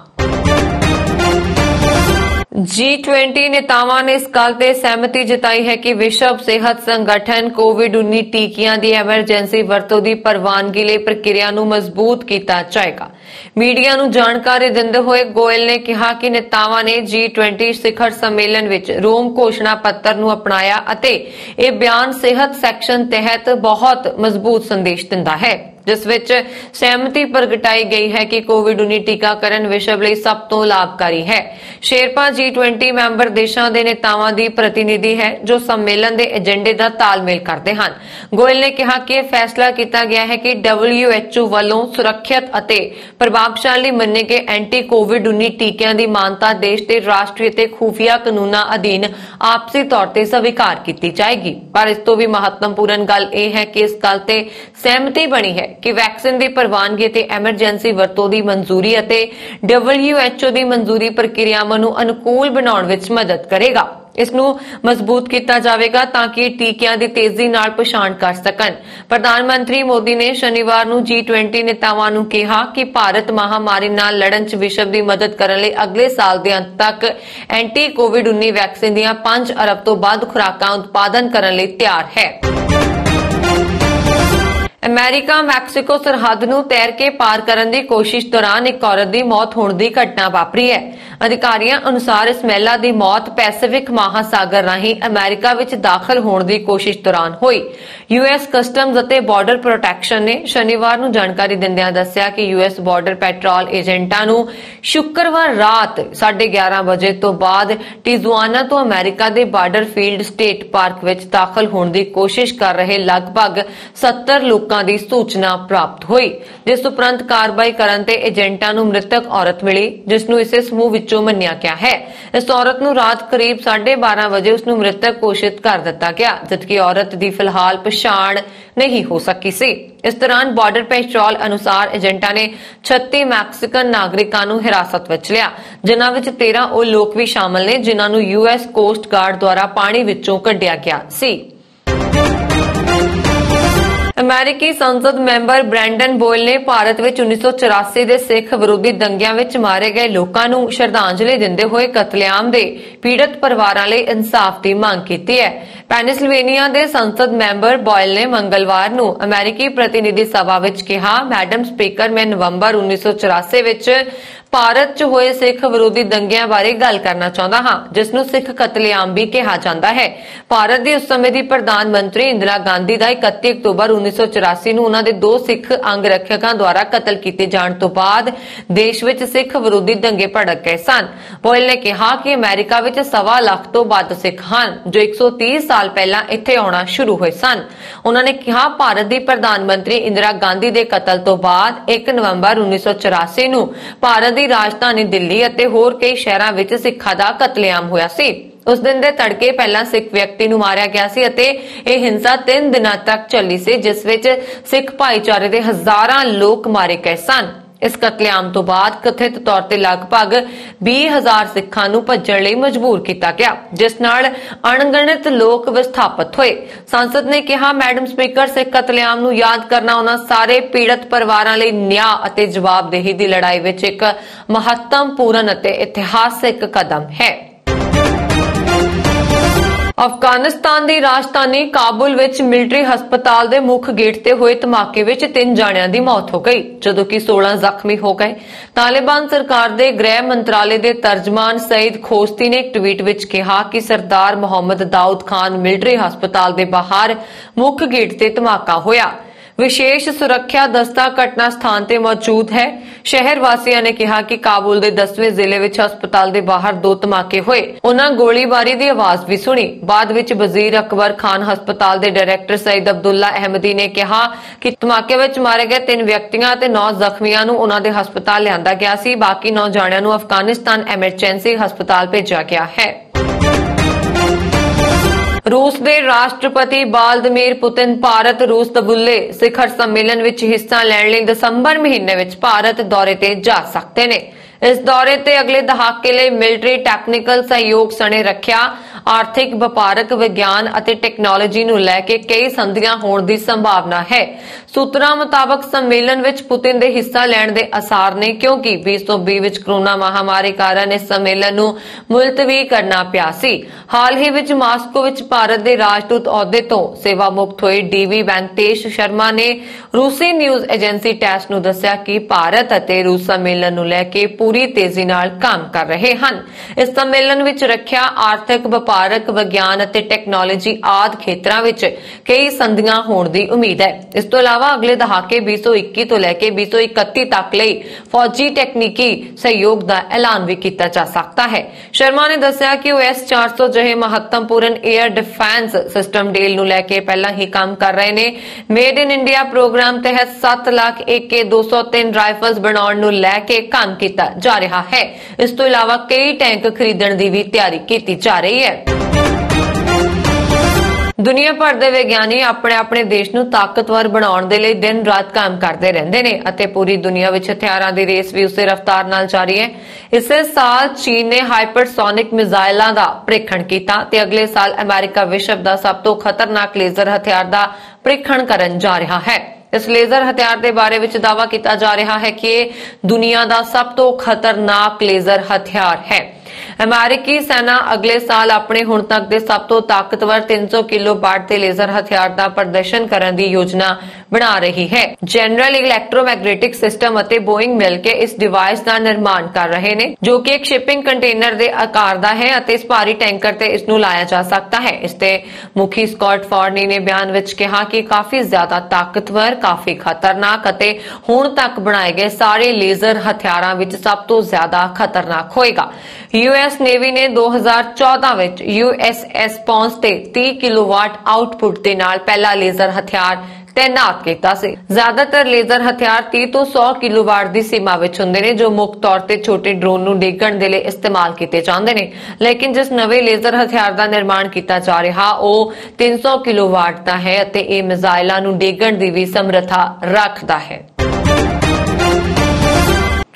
G20 ਨੇਤਾਵਾਂ ਨੇ ਇਸ ਗੱਲ ਤੇ ਸਹਿਮਤੀ ਜਤਾਈ ਹੈ ਕਿ ਵਿਸ਼ਵ ਸਿਹਤ ਸੰਗਠਨ ਕੋਵਿਡ-19 ਟੀਕਿਆਂ ਦੀ ਐਮਰਜੈਂਸੀ ਵਰਤੋਂ ਦੀ ਪ੍ਰਵਾਨਗੀ ਲਈ ਪ੍ਰਕਿਰਿਆ ਨੂੰ ਮਜ਼ਬੂਤ ਕੀਤਾ ਜਾਏਗਾ। ਮੀਡੀਆ ਨੂੰ ਜਾਣਕਾਰੀ ਦਿੰਦੇ ਹੋਏ ਗੋਇਲ ਨੇ ਕਿਹਾ ਕਿ ਨੇਤਾਵਾਂ ਨੇ G20 ਸਿਖਰ ਸੰਮੇਲਨ ਵਿੱਚ ਰੋਮ ਘੋਸ਼ਣਾ ਪੱਤਰ ਨੂੰ ਅਪਣਾਇਆ ਅਤੇ ਇਹ ਬਿਆਨ ਸਿਹਤ ਸੈਕਸ਼ਨ ਤਹਿਤ ਬਹੁਤ ਮਜ਼ਬੂਤ ਸੰਦੇਸ਼ ਦਿੰਦਾ ਹੈ, ਜਿਸ ਵਿੱਚ ਸਹਿਮਤੀ ਪ੍ਰਗਟਾਈ ਗਈ ਹੈ ਕਿ ਕੋਵਿਡ-19 ਟੀਕਾਕਰਨ ਵਿਸ਼ਵ ਲਈ ਸਭ ਤੋਂ ਲਾਭਕਾਰੀ ਹੈ। ਸ਼ੇਰਪਾ G20 ਮੈਂਬਰ ਦੇਸ਼ਾਂ ਦੇ ਨੇਤਾਵਾਂ ਦੀ ਪ੍ਰਤੀਨਿਧੀ ਹੈ ਜੋ ਸੰਮੇਲਨ ਦੇ ਏਜੰਡੇ ਦਾ ਤਾਲਮੇਲ ਕਰਦੇ ਹਨ। ਗੋਇਲ ਨੇ ਕਿਹਾ ਕਿ ਇਹ ਫੈਸਲਾ ਕੀਤਾ ਗਿਆ ਹੈ ਕਿ WHO ਵੱਲੋਂ ਸੁਰੱਖਿਅਤ ਅਤੇ ਪ੍ਰਭਾਵਸ਼ਾਲੀ ਮੰਨੇ ਗਏ ਐਂਟੀ ਕੋਵਿਡ-19 ਟੀਕਿਆਂ ਦੀ ਮਾਨਤਾ ਦੇਸ਼ ਦੇ ਰਾਸ਼ਟਰੀ ਅਤੇ ਖੁਫੀਆ ਕਾਨੂੰਨਾਂ ਅਧੀਨ ਆਪਸੀ ਤੌਰ ਤੇ ਸਵੀਕਾਰ ਕੀਤੀ ਜਾਏਗੀ। ਪਰ ਇਸ ਤੋਂ ਵੀ ਮਹੱਤਵਪੂਰਨ ਗੱਲ ਇਹ ਹੈ ਕਿ ਇਸ ਗੱਲ ਤੇ ਸਹਿਮਤੀ ਬਣੀ ਹੈ ਕਿ ਵੈਕਸੀਨ ਦੀ ਪ੍ਰਵਾਨਗੀ ਤੇ ਐਮਰਜੈਂਸੀ ਵਰਤੋਂ ਦੀ ਮਨਜ਼ੂਰੀ ਅਤੇ WHO ਦੀ ਮਨਜ਼ੂਰੀ ਪ੍ਰਕਿਰਿਆਵਾਂ ਨੂੰ ਅਨੁਕੂਲ ਬਣਾਉਣ ਵਿੱਚ ਮਦਦ ਕਰੇਗਾ। ਇਸ ਨੂੰ ਮਜ਼ਬੂਤ ਕੀਤਾ ਜਾਵੇਗਾ ਤਾਂ ਕਿ ਟੀਕਿਆਂ ਦੀ ਤੇਜ਼ੀ ਨਾਲ ਪਛਾਣ ਕਰ ਸਕਣ। ਪ੍ਰਧਾਨ ਮੰਤਰੀ ਮੋਦੀ ਨੇ ਸ਼ਨੀਵਾਰ ਨੂੰ G20 ਨੇਤਾਵਾਂ ਨੂੰ ਕਿਹਾ ਕਿ ਭਾਰਤ ਮਹਾਮਾਰੀ ਨਾਲ ਲੜਨ 'ਚ ਵਿਸ਼ਵ ਦੀ ਮਦਦ ਕਰਨ ਲਈ ਅਗਲੇ ਸਾਲ ਦੇ ਅੰਤ ਤੱਕ ਐਂਟੀ ਕੋਵਿਡ-19 ਵੈਕਸੀਨ ਦੀਆਂ 5 ਅਰਬ ਤੋਂ ਵੱਧ ਖੁਰਾਕਾਂ ਉਤਪਾਦਨ ਕਰਨ ਲਈ ਤਿਆਰ ਹੈ। ਅਮਰੀਕਾ ਮੈਕਸੀਕੋ ਸਰਹੱਦ ਨੂੰ ਤੈਰ ਕੇ ਪਾਰ ਕਰਨ ਦੀ ਕੋਸ਼ਿਸ਼ ਦੌਰਾਨ ਇੱਕ ਔਰਤ ਦੀ ਮੌਤ ਹੋਣ ਦੀ ਘਟਨਾ ਵਾਪਰੀ ਹੈ। ਅਧਿਕਾਰੀਆਂ ਅਨੁਸਾਰ ਇਸ ਮਹਿਲਾ ਦੀ ਮੌਤ ਪੈਸੀਫਿਕ ਮਹਾਸਾਗਰ ਰਾਹੀਂ ਅਮਰੀਕਾ ਵਿੱਚ ਦਾਖਲ ਹੋਣ ਦੀ ਕੋਸ਼ਿਸ਼ ਦੌਰਾਨ ਹੋਈ। US ਕਸਟਮਜ਼ ਅਤੇ ਬਾਰਡਰ ਪ੍ਰੋਟੈਕਸ਼ਨ ਨੇ ਸ਼ਨੀਵਾਰ ਨੂੰ ਜਾਣਕਾਰੀ ਦਿੰਦਿਆਂ ਦੱਸਿਆ ਕਿ US ਬਾਰਡਰ ਪੈਟਰੋਲ ਏਜੰਟਾਂ ਨੂੰ ਸ਼ੁੱਕਰਵਾਰ ਰਾਤ 11:30 ਵਜੇ ਤੋਂ ਬਾਅਦ ਟਿਜ਼ੁਆਨਾ ਤੋਂ ਅਮਰੀਕਾ ਦੇ ਬਾਰਡਰ ਫੀਲਡ ਸਟੇਟ ਪਾਰਕ ਵਿੱਚ ਦਾਖਲ ਹੋਣ ਦੀ ਕੋਸ਼ਿਸ਼ ਕਰ ਰਹੇ ਲਗਭਗ 70 ਲੋਕਾਂ ਦੀ ਸੂਚਨਾ ਪ੍ਰਾਪਤ ਹੋਈ, ਜਿਸ ਉਪਰੰਤ ਕਾਰਵਾਈ ਕਰਨ ਤੇ ਏਜੰਟਾਂ ਨੂੰ ਮ੍ਰਿਤਕ ਔਰਤ ਮਿਲੀ, ਜਿਸ ਨੂੰ ਇਸੇ ਸਮੂਹ ਵਿੱਚੋਂ ਮੰਨਿਆ ਗਿਆ ਹੈ। ਇਸ ਔਰਤ ਨੂੰ ਰਾਤ ਕਰੀਬ 12:30 ਵਜੇ ਉਸ ਨੂੰ ਮ੍ਰਿਤਕ ਘੋਸ਼ਿਤ ਕਰ ਦਿੱਤਾ ਗਿਆ, ਜਦਕਿ ਔਰਤ ਦੀ ਫਿਲਹਾਲ ਪਛਾਣ ਨਹੀਂ ਹੋ ਸਕੀ ਸੀ। ਇਸ ਦੌਰਾਨ ਬਾਰਡਰ ਪੈਟਰੋਲ ਅਨੁਸਾਰ ਏਜੰਟਾਂ ਨੇ 36 ਮੈਕਸੀਕਨ ਨਾਗਰਿਕਾਂ ਨੂੰ ਹਿਰਾਸਤ ਵਿੱਚ ਲਿਆ, ਜਿਨ੍ਹਾਂ ਵਿੱਚ 13 ਉਹ ਲੋਕ ਵੀ ਸ਼ਾਮਲ ਨੇ ਜਿਨ੍ਹਾਂ ਨੂੰ US ਕੋਸਟ ਗਾਰਡ ਦੁਆਰਾ ਪਾਣੀ ਵਿੱਚੋਂ ਕੱਢਿਆ ਗਿਆ ਸੀ। ਅਮਰੀਕੀ ਸੰਸਦ ਮੈਂਬਰ ਬ੍ਰੈਂਡਨ ਬੋਇਲ ਨੇ ਭਾਰਤ ਵਿੱਚ 1984 ਦੇ ਸਿੱਖ ਵਿਰੋਧੀ ਦੰਗਿਆਂ ਵਿੱਚ ਮਾਰੇ ਗਏ ਲੋਕਾਂ ਨੂੰ ਸ਼ਰਧਾਂਜਲੀ ਦਿੰਦੇ ਹੋਏ ਕਤਲੇਆਮ ਦੇ ਪੀੜਤ ਪਰਿਵਾਰਾਂ ਲਈ ਇਨਸਾਫ ਦੀ ਮੰਗ ਕੀਤੀ ਹੈ। ਪੈਨਸਿਲਵੇਨੀਆ ਦੇ ਸੰਸਦ ਮੈਂਬਰ ਬੋਇਲ ਨੇ ਮੰਗਲਵਾਰ ਨੂੰ ਅਮਰੀਕੀ ਪ੍ਰਤੀਨਿਧੀ ਸਭਾ ਵਿੱਚ ਕਿਹਾ, ਮੈਡਮ ਸਪੀਕਰ, ਮੈਂ ਨਵੰਬਰ 1984 ਵਿੱਚ ਭਾਰਤ 'ਚ ਹੋਏ ਸਿੱਖ ਵਿਰੋਧੀ ਦੰਗਿਆਂ ਬਾਰੇ ਗੱਲ ਕਰਨਾ ਚਾਹੁੰਦਾ ਹਾਂ, ਜਿਸ ਨੂੰ ਸਿੱਖ ਕਤਲੇਆਮ ਵੀ ਕਿਹਾ ਜਾਂਦਾ ਹੈ। ਭਾਰਤ ਦੀ ਉਸ ਸਮੇਂ ਦੀ ਪ੍ਰਧਾਨ ਮੰਤਰੀ ਇੰਦਰਾ ਗਾਂਧੀ ਦਾ 31 ਅਕਤੂਬਰ 1984 ਨੂੰ ਉਹਨਾਂ ਦੇ 2 ਸਿੱਖ ਅੰਗ ਰੱਖਿਅਕਾਂ ਦੁਆਰਾ ਕਤਲ ਕੀਤੇ ਜਾਣ ਤੋਂ ਬਾਅਦ ਦੇਸ਼ ਵਿੱਚ ਸਿੱਖ ਵਿਰੋਧੀ ਦੰਗੇ ਭੜਕ ਗਏ ਸਨ। ਬੋਇਲ ਨੇ ਕਿਹਾ ਕਿ ਅਮਰੀਕਾ ਵਿੱਚ 1.25 ਲੱਖ ਤੋਂ ਵੱਧ ਸਿੱਖ ਹਨ ਜੋ 130 ਸਾਲ ਪਹਿਲਾਂ ਇੱਥੇ ਆਉਣਾ ਸ਼ੁਰੂ ਹੋਏ ਸਨ। ਉਹਨਾਂ ਨੇ ਕਿਹਾ, ਭਾਰਤ ਦੀ ਪ੍ਰਧਾਨ ਮੰਤਰੀ ਇੰਦਰਾ ਗਾਂਧੀ ਦੇ ਕਤਲ ਤੋਂ ਬਾਅਦ 1 ਨਵੰਬਰ 1984 ਨੂੰ ਭਾਰਤ ਦੀ ਰਾਜਧਾਨੀ ਦਿੱਲੀ ਅਤੇ ਹੋਰ ਕਈ ਸ਼ਹਿਰਾਂ ਵਿੱਚ ਸਿੱਖਾਂ ਦਾ ਕਤਲੇਆਮ ਹੋਇਆ ਸੀ। ਉਸ ਦਿਨ ਦੇ ਤੜਕੇ ਪਹਿਲਾਂ ਸਿੱਖ ਵਿਅਕਤੀ ਨੂੰ ਮਾਰਿਆ ਗਿਆ ਸੀ ਅਤੇ ਇਹ ਹਿੰਸਾ 3 ਦਿਨਾਂ ਤੱਕ ਚੱਲੀ ਸੀ, ਜਿਸ ਵਿੱਚ ਸਿੱਖ ਭਾਈਚਾਰੇ ਦੇ ਹਜ਼ਾਰਾਂ ਲੋਕ ਮਾਰੇ ਗਏ ਸਨ। ਇਸ ਕਤਲੇਆਮ ਤੋਂ ਬਾਅਦ ਕਥਿਤ ਤੌਰ ਤੇ ਲਗਭਗ 20,000 ਸਿੱਖਾਂ ਨੂੰ ਭੱਜਣ ਲਈ ਮਜਬੂਰ ਕੀਤਾ ਗਿਆ, ਜਿਸ ਨਾਲ ਅਣਗਿਣਤ ਲੋਕ ਵਿਸਥਾਪਿਤ ਹੋਏ। ਸੰਸਦ ਨੇ ਕਿਹਾ, ਮੈਡਮ ਸਪੀਕਰ, ਸਿੱਖ ਕਤਲੇਆਮ ਨੂੰ ਯਾਦ ਕਰਨਾ ਉਹਨਾਂ ਸਾਰੇ ਪੀੜਤ ਪਰਿਵਾਰਾਂ ਲਈ ਨਿਆਂ ਅਤੇ ਜਵਾਬਦੇਹੀ ਦੀ ਲੜਾਈ ਵਿੱਚ ਇੱਕ ਮਹੱਤਵਪੂਰਨ ਅਤੇ ਇਤਿਹਾਸਕ ਕਦਮ ਹੈ। ਅਫਗਾਨਿਸਤਾਨ ਦੀ ਰਾਜਧਾਨੀ ਕਾਬੁਲ ਵਿੱਚ ਮਿਲਟਰੀ ਹਸਪਤਾਲ ਦੇ ਮੁੱਖ ਗੇਟ ਤੇ ਹੋਏ ਧਮਾਕੇ ਵਿੱਚ 3 ਜਣਿਆਂ ਦੀ ਮੌਤ ਹੋ ਗਈ, ਜਦੋਂ ਕਿ 16 ਜ਼ਖਮੀ ਹੋ ਗਏ। ਤਾਲਿਬਾਨ ਸਰਕਾਰ ਦੇ ਗ੍ਰਹਿ ਮੰਤਰਾਲੇ ਦੇ ਤਰਜਮਾਨ ਸਈਦ ਖੋਸਤੀ ਨੇ ਇੱਕ ਟਵੀਟ ਵਿੱਚ ਕਿਹਾ ਕਿ ਸਰਦਾਰ ਮੁਹੰਮਦ ਦਾਊਦ ਖਾਨ ਮਿਲਟਰੀ ਹਸਪਤਾਲ ਦੇ ਬਾਹਰ ਮੁੱਖ ਗੇਟ ਤੇ ਧਮਾਕਾ ਹੋਇਆ। ਵਿਸ਼ੇਸ਼ ਸੁਰੱਖਿਆ ਦਸਤਾ ਘਟਨਾ ਸਥਾਨ ਤੇ ਮੌਜੂਦ ਹੈ। ਸ਼ਹਿਰ ਵਾਸੀਆਂ ਨੇ ਕਿਹਾ ਕਿ ਕਾਬੁਲ ਦੇ 10ਵੇਂ ਜ਼ਿਲ੍ਹੇ ਵਿੱਚ ਹਸਪਤਾਲ ਦੇ ਬਾਹਰ 2 ਧਮਾਕੇ ਹੋਏ। ਉਹਨਾਂ ਗੋਲੀਬਾਰੀ ਦੀ ਆਵਾਜ਼ ਵੀ ਸੁਣੀ। ਬਾਅਦ ਵਿੱਚ ਵਜ਼ੀਰ ਅਕਬਰ ਖਾਨ ਹਸਪਤਾਲ ਦੇ ਡਾਇਰੈਕਟਰ ਸਈਦ ਅਬਦੁੱਲਾ ਅਹਿਮਦੀ ਨੇ ਕਿਹਾ ਕਿ ਧਮਾਕੇ ਵਿੱਚ ਮਾਰੇ ਗਏ 3 ਵਿਅਕਤੀਆਂ ਅਤੇ 9 ਜ਼ਖਮੀਆਂ ਨੂੰ ਉਹਨਾਂ ਦੇ ਹਸਪਤਾਲ ਲਿਆਂਦਾ ਗਿਆ ਸੀ। ਬਾਕੀ 9 ਜਾਣਿਆਂ ਨੂੰ ਅਫਗਾਨਿਸਤਾਨ ਐਮਰਜੈਂਸੀ ਹਸਪਤਾਲ ਭੇਜਿਆ ਗਿਆ ਹੈ। रूस के राष्ट्रपति व्लादिमीर पुतिन भारत रूस दबुल्ले शिखर सम्मेलन विच हिस्सा लैण लई दसंबर महीने विच भारत दौरे ते जा सकते ने। इस दौरे ते अगले दहाके लई मिलिटरी टैक्नीकल सहयोग सने रखिया आर्थिक वपारक विज्ञान ਅਤੇ ਟੈਕਨੋਲੋਜੀ ਨੂੰ ਲੈ ਕੇ ਕਈ ਸੰਧੀਆਂ ਹੋਣ ਦੀ ਸੰਭਾਵਨਾ ਹੈ। ਸੂਤਰਾਂ ਮੁਤਾਬਕ ਸੰਮੇਲਨ ਵਿੱਚ ਪੁਤਿਨ ਦੇ ਹਿੱਸਾ ਲੈਣ ਦੇ ਅਸਾਰ ਨੇ ਕਿਉਂਕਿ 2020 ਵਿੱਚ ਕਰੋਨਾ ਮਹਾਮਾਰੀ ਕਾਰਨ ਇਸ ਸੰਮੇਲਨ ਨੂੰ ਮੁਲਤਵੀ ਕਰਨਾ ਪਿਆ ਸੀ। ਹਾਲ ਹੀ ਵਿੱਚ ਮਾਸਕੋ ਵਿੱਚ ਭਾਰਤ ਦੇ ਰਾਜਦੂਤ ਅਹੁਦੇ ਤੋਂ ਸੇਵਾ ਮੁਕਤ ਹੋਏ ਡੀਵੀ ਵੈਂਕਟੇਸ਼ ਸ਼ਰਮਾ ਨੇ ਰੂਸੀ ਨਿਊਜ਼ ਏਜੰਸੀ ਟੈਸ ਨੂੰ ਦੱਸਿਆ ਕਿ ਭਾਰਤ ਅਤੇ ਰੂਸ ਸੰਮੇਲਨ ਨੂੰ ਲੈ ਕੇ ਪੂਰੀ ਤੇਜ਼ੀ ਨਾਲ ਕੰਮ ਕਰ ਰਹੇ ਹਨ। ਇਸ ਸੰਮੇਲਨ ਵਿੱਚ ਰੱਖਿਆ ਆਰਥਿਕ ਵਪਾਰਕ ਵਿਗਿਆਨ ਅਤੇ ਟੈਕਨੋਲੋਜੀ ਆਦਿ ਖੇਤਰਾਂ ਵਿੱਚ ਕਈ ਸੰਧੀਆਂ ਹੋਣ ਦੀ ਉਮੀਦ ਹੈ। ਇਸ ਤੋਂ ਇਲਾਵਾ ਅਗਲੇ ਦਹਾਕੇ 2021 ਤੋਂ ਲੈ ਕੇ 2031 ਤੱਕ ਲਈ ਫੌਜੀ ਟੈਕਨੀਕੀ ਸਹਿਯੋਗ ਦਾ ਐਲਾਨ ਵੀ ਕੀਤਾ ਜਾ ਸਕਦਾ ਹੈ। ਸ਼ਰਮਾ ਨੇ ਦੱਸਿਆ ਕਿ ਉਹ S-400 ਜਿਹੇ ਮਹੱਤਵਪੂਰਨ 에ਅਰ ਡਿਫੈਂਸ ਸਿਸਟਮ ਡੀਲ ਨੂੰ ਲੈ ਕੇ ਪਹਿਲਾਂ ਹੀ ਕੰਮ ਕਰ ਰਹੇ ਨੇ। ਮੇਡ ਇਨ ਇੰਡੀਆ ਪ੍ਰੋਗਰਾਮ ਤਹਿਤ 7 ਲੱਖ AK-203 ਰਾਈਫਲਸ ਬਣਾਉਣ ਨੂੰ ਲੈ ਕੇ ਕੰਮ ਕੀਤਾ ਜਾ ਰਿਹਾ ਹੈ। ਇਸ ਤੋਂ ਇਲਾਵਾ ਕਈ ਟੈਂਕ ਖਰੀਦਣ ਦੀ ਵੀ ਤਿਆਰੀ ਕੀਤੀ ਜਾ ਰਹੀ ਹੈ। ਦੁਨੀਆ ਭਰ ਦੇ ਵਿਗਿਆਨੀ ਆਪਣੇ ਦੇਸ਼ ਨੂੰ ਤਾਕਤਵਰ ਬਣਾਉਣ ਦੇ ਲਈ ਦਿਨ ਰਾਤ ਕੰਮ ਕਰਦੇ ਰਹਿੰਦੇ ਨੇ ਅਤੇ ਪੂਰੀ ਦੁਨੀਆ ਵਿੱਚ ਹਥਿਆਰਾਂ ਦੀ ਰੇਸ ਵੀ ਉਸੇ ਰਫ਼ਤਾਰ ਨਾਲ ਜਾਰੀ ਹੈ। ਇਸੇ ਸਾਲ ਚੀਨ ਨੇ ਹਾਈਪਰਸੋਨਿਕ ਮਿਜ਼ਾਈਲਾਂ ਦਾ ਪ੍ਰੀਖਣ ਕੀਤਾ ਤੇ ਅਗਲੇ ਸਾਲ ਅਮਰੀਕਾ ਵਿਸ਼ਵ ਦਾ ਸਭ ਤੋਂ ਖਤਰਨਾਕ ਲੇਜ਼ਰ ਹਥਿਆਰ ਦਾ ਪ੍ਰੀਖਣ ਕਰਨ ਜਾ ਰਿਹਾ ਹੈ। इस लेजर हथियार के बारे में दावा किया जा रहा है कि दुनिया का सब तो खतरनाक लेजर हथियार है। अमेरिकी सेना अगले साल अपने हुण तक के सब तो ताकतवर 300 किलोवाट के लेजर हथियार का प्रदर्शन करने की योजना बना रही है। जनरल इलैक्ट्रोमैग्नेटिक सिस्टम और बोइंग मिलकर इस डिवाइस का निर्माण कर रहे हैं जो कि एक शिपिंग कंटेनर के आकार का है और इस भारी टैंकर से इसनूं लाया जा सकता है। इसके मुखी स्कॉट फॉर्नी ने बयान विच कहा कि काफी ज्यादा ताकतवर, काफी खतरनाक और हुण तक बनाए गए सारे लेजर हथियारों विच सब तो ज्यादा खतरनाक होएगा। यूएस नेवी ने 2014 विच USS पॉन्स ते 30 किलोवाट आउटपुट के नाल पहला लेजर हथियार तैनात किया सी। ज्यादातर लेजर हथियार 30 तो 100 किलोवाट की सीमा विच हुंदे ने जो मुक्त तौर पर छोटे ड्रोन नूं डिगण दे लई इस्तेमाल किए जाते हैं। लेकिन जिस नवे लेजर हथियार का निर्माण किया जा रहा वह 300 किलोवाट का है और यह मिसाइलों नूं डिगण की भी समर्था रखता है।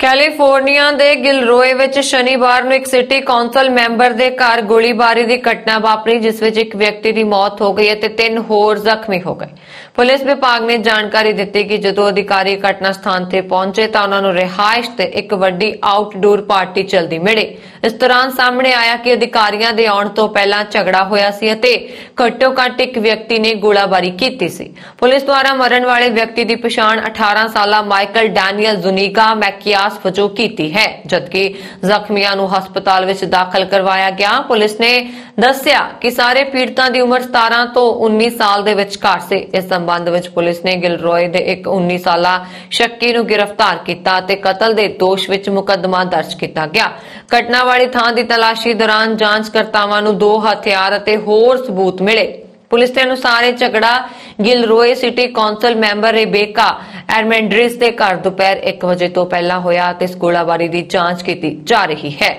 कैलीफोर्निया के गिलरोय विच शनिवार नूं एक सिटी कौंसल मैंबर के घर गोलीबारी की घटना वापरी जिस विच एक व्यक्ति की मौत हो गई ते 3 होर जख्मी हो गए। पुलिस विभाग ने जानकारी दी कि जदों अधिकारी घटना स्थान ते पहुंचे तो उन्होंने रिहायश ते एक वड्डी आउटडोर पार्टी चलदी मिली। इस दौरान सामने आया कि अधिकारियों के आउण तो पहला झगड़ा होया सी ते घट्टो घट्ट एक व्यक्ति ने गोलाबारी की सी। पुलिस द्वारा मरण वाले व्यक्ति की पछाण 18 साला माइकल डैनियल जुनीगा मैकियास वजों की है जबकि जख्मियों नूं हस्पताल विच दाखिल करवाया गया। पुलिस ने दस्सिया कि सारे पीड़ितां दी उम्र 17 तो 19 साल दे विचकार से। इस संबंध विच पुलिस ने गिलरोय दे एक 19 साला शक्की नूं गिरफ्तार किया ते कतल दे दोष विच मुकदमा दर्ज किया गया। घटना वाली थां दी तलाशी दौरान जांचकर्तावां नूं 2 हथियार ते होर सबूत मिले। पुलिस के अनुसार यह झगड़ा गिलरोय सिटी कौंसल मैंबर रेबेका एरमेंड्रिस के घर दोपहर 1 बजे तो पहला होया ते इस गोलाबारी की जांच की जा रही है।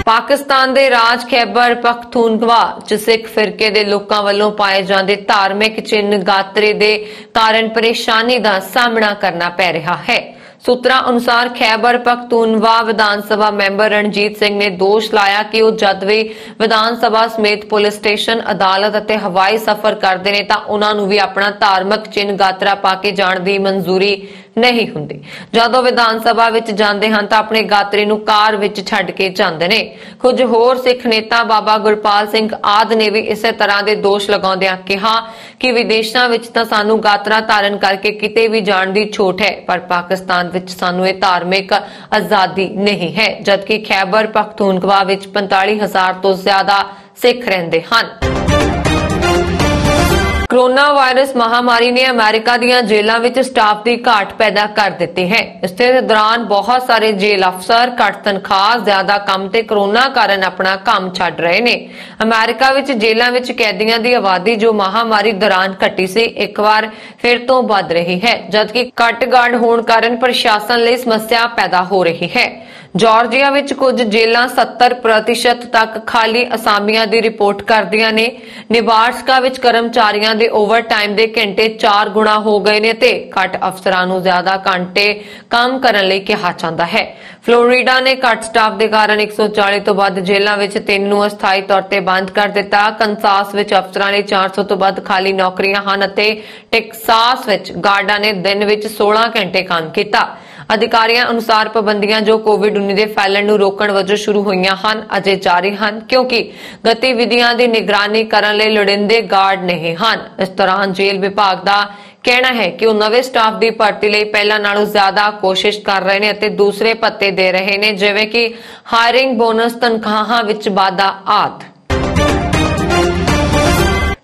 पाकिस्तान दे राज खैबर पख्तूनख्वा च सिख फिरके दे लोकां वल्लों पाए जांदे धार्मिक चिन्ह गात्रे दे कारण परेशानी का सामना करना पै रहा है। सूत्रों अनुसार खैबर पख्तूनख्वा विधान सभा मैंबर रणजीत सिंह ने दोष लाया कि वो जद भी विधान सभा समेत पुलिस स्टेशन अदालत और हवाई सफर करते हैं तो उन्होंने भी अपना धार्मिक चिन्ह गात्रा पा के जाने की मंजूरी नहीं हुंदी। जदों विधान सभा विच जांदे हन तां अपने गात्रे नूं कार विच छड्ड के जांदे ने। कुछ होर सिख नेता बाबा गुरपाल सिंह आदि ने भी इसे तरह के दोष लगाउंदिआं कहा कि विदेशां विच तां सानूं गात्रा धारण करके किते भी जाण दी छूट है पर पाकिस्तान विच सानूं इह धार्मिक आजादी नहीं है जबकि खैबर पख्तूनख्वा विच 45,000 तो ज्यादा सिख रहिंदे हन। कोरोना वायरस महामारी ने अमेरिका ਦੀਆਂ ਜੇਲ੍ਹਾਂ ਵਿੱਚ ਸਟਾਫ ਦੀ ਘਾਟ ਪੈਦਾ ਕਰ ਦਿੱਤੀ ਹੈ। ਇਸ ਦੇ ਦੌਰਾਨ ਬਹੁਤ ਸਾਰੇ ਜੇਲ੍ਹ ਅਫਸਰ ਘੱਟ ਤਨਖਾਹ, ਜ਼ਿਆਦਾ ਕੰਮ ਤੇ ਕੋਰੋਨਾ ਕਾਰਨ ਆਪਣਾ ਕੰਮ ਛੱਡ ਰਹੇ ਨੇ। ਅਮਰੀਕਾ ਵਿੱਚ ਜੇਲ੍ਹਾਂ ਵਿੱਚ ਕੈਦੀਆਂ ਦੀ ਆਬਾਦੀ ਜੋ ਮਹਾਮਾਰੀ ਦੌਰਾਨ ਘਟੀ ਸੀ, ਇੱਕ ਵਾਰ ਫਿਰ ਤੋਂ ਵੱਧ ਰਹੀ ਹੈ, ਜਦਕਿ ਘੱਟ ਗਾਰਡ ਹੋਣ ਕਾਰਨ ਪ੍ਰਸ਼ਾਸਨ ਲਈ ਸਮੱਸਿਆ ਪੈਦਾ ਹੋ ਰਹੀ ਹੈ। ਜਾਰਜੀਆ ਵਿੱਚ ਕੁਝ ਜੇਲ੍ਹਾਂ 70% ਤੱਕ ਖਾਲੀ ਅਸਾਮੀਆਂ ਦੀ ਰਿਪੋਰਟ ਕਰਦੀਆਂ ਨੇ। ਨਿਬਾਰਸਕਾ ਵਿੱਚ ਕਰਮਚਾਰੀਆਂ ਦੇ ਓਵਰਟਾਈਮ ਦੇ ਘੰਟੇ 4 ਗੁਣਾ ਹੋ ਗਏ ਨੇ ਤੇ ਘੱਟ ਅਫਸਰਾਂ ਨੂੰ ਜ਼ਿਆਦਾ ਘੰਟੇ ਕੰਮ ਕਰਨ ਲਈ ਕਿਹਾ ਜਾਂਦਾ ਹੈ। ਫਲੋਰੀਡਾ ਨੇ ਘੱਟ ਸਟਾਫ ਦੇ ਕਾਰਨ 140 ਤੋਂ ਵੱਧ ਜੇਲ੍ਹਾਂ ਵਿੱਚ 3 ਨੂੰ ਅਸਥਾਈ ਤੌਰ ਤੇ ਬੰਦ ਕਰ ਦਿੱਤਾ। ਕੰਸਾਸ ਵਿੱਚ ਅਫਸਰਾਂ ਲਈ 400 ਤੋਂ ਵੱਧ ਖਾਲੀ ਨੌਕਰੀਆਂ ਹਨ ਅਤੇ ਟੈਕਸਾਸ ਵਿੱਚ ਗਾਰਡਾਂ ਨੇ ਦਿਨ ਵਿੱਚ 16 ਘੰਟੇ ਕੰਮ ਕੀਤਾ। ਅਧਿਕਾਰੀਆਂ ਅਨੁਸਾਰ ਪਾਬੰਦੀਆਂ ਜੋ ਕੋਵਿਡ-19 ਦੇ ਫੈਲਣ ਨੂੰ ਰੋਕਣ ਵਜੋਂ ਸ਼ੁਰੂ ਹੋਈਆਂ ਹਨ ਅਜੇ ਜਾਰੀ ਹਨ, ਕਿਉਂਕਿ ਗਤੀਵਿਧੀਆਂ ਦੀ ਨਿਗਰਾਨੀ ਕਰਨ ਲਈ ਲੋੜੀਂਦੇ ਗਾਰਡ ਨਹੀਂ ਹਨ। ਇਸ ਦੌਰਾਨ ਜੇਲ੍ਹ ਵਿਭਾਗ ਦਾ ਕਹਿਣਾ ਹੈ ਕਿ ਉਹ ਨਵੇਂ ਸਟਾਫ ਦੀ ਭਰਤੀ ਲਈ ਪਹਿਲਾਂ ਨਾਲੋਂ ਜ਼ਿਆਦਾ ਕੋਸ਼ਿਸ਼ ਕਰ ਰਹੇ ਨੇ ਅਤੇ ਦੂਸਰੇ ਭੱਤੇ ਦੇ ਰਹੇ ਨੇ, ਜਿਵੇਂ ਕਿ ਹਾਇਰਿੰਗ ਬੋਨਸ, ਤਨਖਾਹਾਂ ਵਿੱਚ ਵਾਧਾ ਆਦਿ।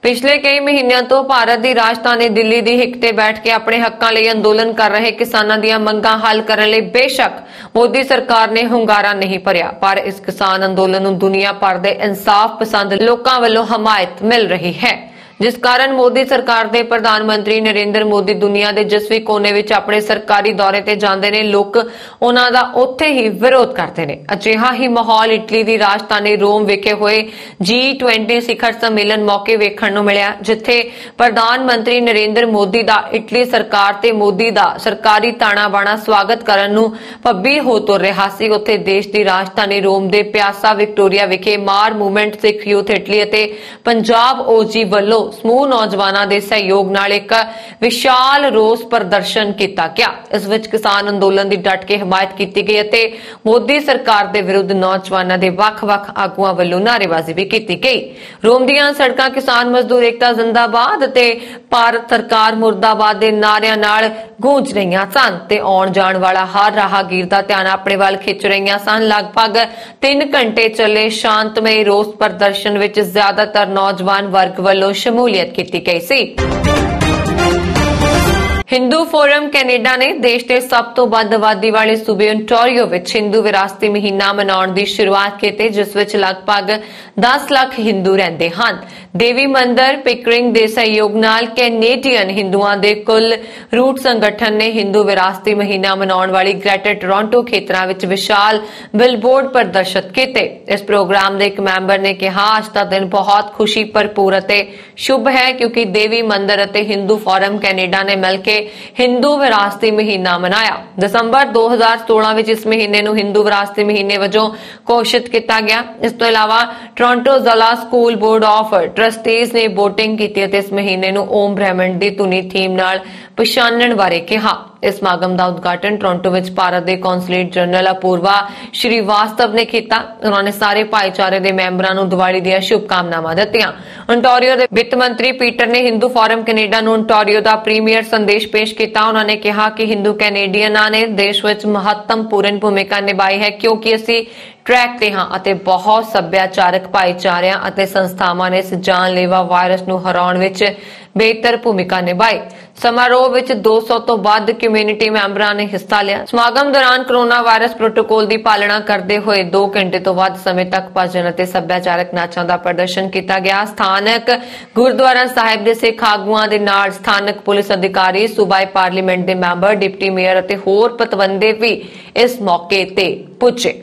ਪਿਛਲੇ ਕਈ ਮਹੀਨਿਆਂ ਤੋਂ ਭਾਰਤ ਦੀ ਰਾਜਧਾਨੀ ਦਿੱਲੀ ਦੀ ਹਿੱਕ ਤੇ ਬੈਠ ਕੇ ਆਪਣੇ ਹੱਕਾਂ ਲਈ ਅੰਦੋਲਨ ਕਰ ਰਹੇ ਕਿਸਾਨਾਂ ਦੀਆਂ ਮੰਗਾਂ ਹੱਲ ਕਰਨ ਲਈ ਬੇਸ਼ੱਕ ਮੋਦੀ ਸਰਕਾਰ ਨੇ ਹੁੰਗਾਰਾ ਨਹੀਂ ਭਰਿਆ, ਪਰ ਇਸ ਕਿਸਾਨ ਅੰਦੋਲਨ ਨੂੰ ਦੁਨੀਆ ਭਰ ਦੇ ਇਨਸਾਫ ਪਸੰਦ ਲੋਕਾਂ ਵੱਲੋਂ ਹਮਾਇਤ ਮਿਲ ਰਹੀ ਹੈ, ਜਿਸ ਕਾਰਨ ਮੋਦੀ ਸਰਕਾਰ ਦੇ ਪ੍ਰਧਾਨ ਮੰਤਰੀ ਨਰਿੰਦਰ ਮੋਦੀ ਦੁਨੀਆ ਦੇ ਜਿਸ ਵੀ ਕੋਨੇ ਵਿੱਚ ਆਪਣੇ ਸਰਕਾਰੀ ਦੌਰੇ ਤੇ ਜਾਂਦੇ ਨੇ, ਲੋਕ ਉਹਨਾਂ ਦਾ ਉੱਥੇ ਹੀ ਵਿਰੋਧ ਕਰਦੇ ਨੇ। ਅਜਿਹਾ ਹੀ ਮਾਹੌਲ ਇਟਲੀ ਦੀ ਰਾਜਧਾਨੀ ਰੋਮ ਵਿਖੇ ਹੋਏ G20 ਸਿਖਰ ਸੰਮੇਲਨ ਮੌਕੇ ਵੇਖਣ ਨੂੰ ਮਿਲਿਆ, ਜਿੱਥੇ ਪ੍ਰਧਾਨ ਮੰਤਰੀ ਨਰਿੰਦਰ ਮੋਦੀ ਦਾ ਇਟਲੀ ਸਰਕਾਰ ਤੇ ਮੋਦੀ ਦਾ ਸਰਕਾਰੀ ਤਾਣਾ ਬਾਣਾ ਸਵਾਗਤ ਕਰਨ ਨੂੰ ਪੱਬੀ ਹੋ ਤੁਰ ਰਿਹਾ ਸੀ। ਉੱਥੇ ਦੇਸ਼ ਦੀ ਰਾਜਧਾਨੀ ਰੋਮ ਦੇ ਪਿਆਸਾ ਵਿਕਟੋਰੀਆ ਵਿਖੇ ਮਾਰ ਮੂਵਮੈਂਟ ਸਿੱਖ ਯੂਥ ਇਟਲੀ ਅਤੇ ਪੰਜਾਬ OG ਵੱਲੋਂ ਸਮੂਹ ਨੌਜਵਾਨਾਂ ਦੇ ਸਹਿਯੋਗ ਨਾਲ ਇੱਕ ਵਿਸ਼ਾਲ ਰੋਸ ਪ੍ਰਦਰਸ਼ਨ ਕੀਤਾ ਗਿਆ। ਇਸ ਵਿੱਚ ਕਿਸਾਨ ਅੰਦੋਲਨ ਦੀ ਡਟ ਕੇ ਹਮਾਇਤ ਕੀਤੀ ਗਈ ਅਤੇ ਮੋਦੀ ਸਰਕਾਰ ਦੇ ਵਿਰੁੱਧ ਨੌਜਵਾਨਾਂ ਦੇ ਵੱਖ-ਵੱਖ ਆਗੂਆਂ ਵੱਲੋਂ ਨਾਅਰੇਬਾਜ਼ੀ ਵੀ ਕੀਤੀ ਗਈ। ਰੋਮ ਦੀਆਂ ਸੜਕਾਂ ਕਿਸਾਨ ਮਜ਼ਦੂਰ ਏਕਤਾ ਜ਼ਿੰਦਾਬਾਦ ਅਤੇ ਭਾਰਤ ਸਰਕਾਰ ਮੁਰਦਾਬਾਦ ਦੇ ਨਾਅਰਿਆਂ ਨਾਲ ਗੂੰਜ ਰਹੀਆਂ ਸਨ ਤੇ ਆਉਣ ਜਾਣ ਵਾਲਾ ਹਰ ਰਾਹਗੀਰ ਦਾ ਧਿਆਨ ਆਪਣੇ ਵੱਲ ਖਿੱਚ ਰਹੀਆਂ ਸਨ। ਲਗਭਗ 3 ਘੰਟੇ ਚੱਲੇ ਸ਼ਾਂਤਮਈ ਰੋਸ ਪ੍ਰਦਰਸ਼ਨ ਵਿੱਚ ਜ਼ਿਆਦਾਤਰ ਨੌਜਵਾਨ ਵਰਗ ਵੱਲੋਂ ਸ਼ਮੂਲੀਅਤ ਕੀਤੀ ਗਈ ਸੀ। ਹਿੰਦੂ ਫੋਰਮ ਕੈਨੇਡਾ ਨੇ ਦੇਸ਼ ਦੇ ਸਭ ਤੋਂ ਵੱਧ ਆਬਾਦੀ ਵਾਲੇ ਸੂਬੇ ਓਨਟਾਰੀਓ ਵਿੱਚ ਹਿੰਦੂ ਵਿਰਾਸਤੀ ਮਹੀਨਾ ਮਨਾਉਣ ਦੀ ਸ਼ੁਰੂਆਤ ਕੀਤੀ, ਜਿਸ ਵਿੱਚ ਲਗਭਗ 10 ਲੱਖ ਹਿੰਦੂ ਰਹਿੰਦੇ ਹਨ। ਦੇਵੀ ਮੰਦਰ ਪਿਕਰਿੰਗ ਦੇ ਸਹਿਯੋਗ ਨਾਲ ਕੈਨੇਡੀਅਨ ਹਿੰਦੂਆਂ ਦੇ ਕੁੱਲ ਰੂਟ ਸੰਗਠਨ ਨੇ ਹਿੰਦੂ ਵਿਰਾਸਤੀ ਮਹੀਨਾ ਮਨਾਉਣ ਵਾਲੀ ਗ੍ਰੇਟਰ ਟੋਰਾਂਟੋ ਖੇਤਰਾਂ ਵਿੱਚ ਵਿਸ਼ਾਲ ਬਿਲਬੋਰਡ ਪ੍ਰਦਰਸ਼ਿਤ ਕੀਤੇ। ਇਸ ਪ੍ਰੋਗਰਾਮ ਦੇ ਇੱਕ ਮੈਂਬਰ ਨੇ ਕਿਹਾ, ਅੱਜ ਦਾ ਦਿਨ ਬਹੁਤ ਖੁਸ਼ੀ ਭਰਪੂਰ ਅਤੇ ਸ਼ੁਭ ਹੈ ਕਿਉਂਕਿ ਦੇਵੀ ਮੰਦਰ ਅਤੇ ਹਿੰਦੂ ਫੋਰਮ ਕੈਨੇਡਾ ਨੇ ਮਿਲ ਕੇ ਹਿੰਦੂ ਵਿਰਾਸਤੀ ਮਹੀਨਾ ਮਨਾਇਆ। ਦਸੰਬਰ 2016 ਵਿੱਚ ਇਸ ਮਹੀਨੇ ਨੂੰ ਹਿੰਦੂ ਵਿਰਾਸਤੀ ਮਹੀਨੇ ਵਜੋਂ ਘੋਸ਼ਿਤ ਕੀਤਾ ਗਿਆ। ਇਸ ਤੋਂ ਇਲਾਵਾ ਟੋਰਾਂਟੋ ਜ਼ਿਲ੍ਹਾ ਸਕੂਲ ਬੋਰਡ ਆਫ ਟਰਸਟੀਜ਼ ਨੇ VOTING ਕੀਤੀ ਅਤੇ ਇਸ ਮਹੀਨੇ ਨੂੰ ਓਮ ਬ੍ਰਹਮੰਡ ਦੀ ਧੁਨੀ ਥੀਮ ਨਾਲ ਪਛਾਣਨ ਬਾਰੇ ਕਿਹਾ। ਇਸ ਸਮਾਗਮ ਦਾ ਉਦਘਾਟਨ ਟੋਰਾਂਟੋ ਵਿੱਚ ਭਾਰਤ ਦੇ ਕੌਂਸਲੇਟ ਜਨਰਲ ਅਪੂਰਵਾ ਸ਼੍ਰੀਵਾਸਤਵ ਨੇ ਕੀਤਾ। ਉਹਨਾਂ ਨੇ ਸਾਰੇ ਭਾਈਚਾਰੇ ਦੇ ਮੈਂਬਰਾਂ ਨੂੰ ਦੀਵਾਲੀ ਦੀਆਂ ਸ਼ੁਭਕਾਮਨਾਵਾਂ ਦਿੱਤੀਆਂ। ਓਨਟਾਰੀਓ ਦੇ ਵਿੱਤ ਮੰਤਰੀ ਪੀਟਰ ਨੇ ਹਿੰਦੂ ਫੋਰਮ ਕੈਨੇਡਾ ਨੂੰ ਓਨਟਾਰੀਓ ਦਾ ਪ੍ਰੀਮੀਅਰ ਸੰਦੇਸ਼ ਪੇਸ਼ ਕੀਤਾ। ਉਹਨਾਂ ਨੇ ਕਿਹਾ ਕਿ ਹਿੰਦੂ ਕੈਨੇਡੀਅਨਾਂ ਨੇ ਦੇਸ਼ ਵਿੱਚ ਮਹੱਤਵਪੂਰਨ ਭੂਮਿਕਾ ਨਿਭਾਈ ਹੈ ਕਿਉਂਕਿ ਅਸੀਂ ਟਰੈਕ ਤੇ ਹਾਂ ਅਤੇ ਬਹੁਤ ਸੱਭਿਆਚਾਰਕ ਭਾਈਚਾਰਿਆਂ ਅਤੇ ਸੰਸਥਾਵਾਂ ਨੇ ਇਸ ਜਾਨਲੇਵਾ ਵਾਇਰਸ ਨੂੰ ਹਰਾਉਣ ਵਿੱਚ ਬਿਹਤਰ ਭੂਮਿਕਾ ਨਿਭਾਈ। ਸਮਾਰੋਹ ਵਿੱਚ 200 ਤੋਂ ਵੱਧ ਕਮਿਊਨਿਟੀ ਮੈਂਬਰਾਂ ਨੇ ਹਿੱਸਾ ਲਿਆ। ਸਮਾਗਮ ਦੌਰਾਨ ਕੋਰੋਨਾ ਵਾਇਰਸ ਪ੍ਰੋਟੋਕਾਲ ਦੀ ਪਾਲਣਾ ਕਰਦੇ ਹੋਏ 2 ਘੰਟੇ ਤੋਂ ਵੱਧ ਸਮੇਂ ਤੱਕ ਭਜਨ ਅਤੇ ਸੱਭਿਆਚਾਰਕ ਨਾਚਾਂ ਦਾ ਪ੍ਰਦਰਸ਼ਨ ਕੀਤਾ ਗਿਆ। ਸਥਾਨਕ ਗੁਰਦੁਆਰਾ ਸਾਹਿਬ ਦੇ ਸਿੱਖ ਆਗੂਆਂ ਦੇ ਨਾਲ ਸਥਾਨਕ ਪੁਲਿਸ ਅਧਿਕਾਰੀ, ਸੂਬਾਈ ਪਾਰਲੀਮੈਂਟ ਦੇ ਮੈਂਬਰ, ਡਿਪਟੀ ਮੇਅਰ ਅਤੇ ਹੋਰ ਪਤਵੰਤੇ ਵੀ ਇਸ ਮੌਕੇ ਤੇ ਪੁੱਜੇ।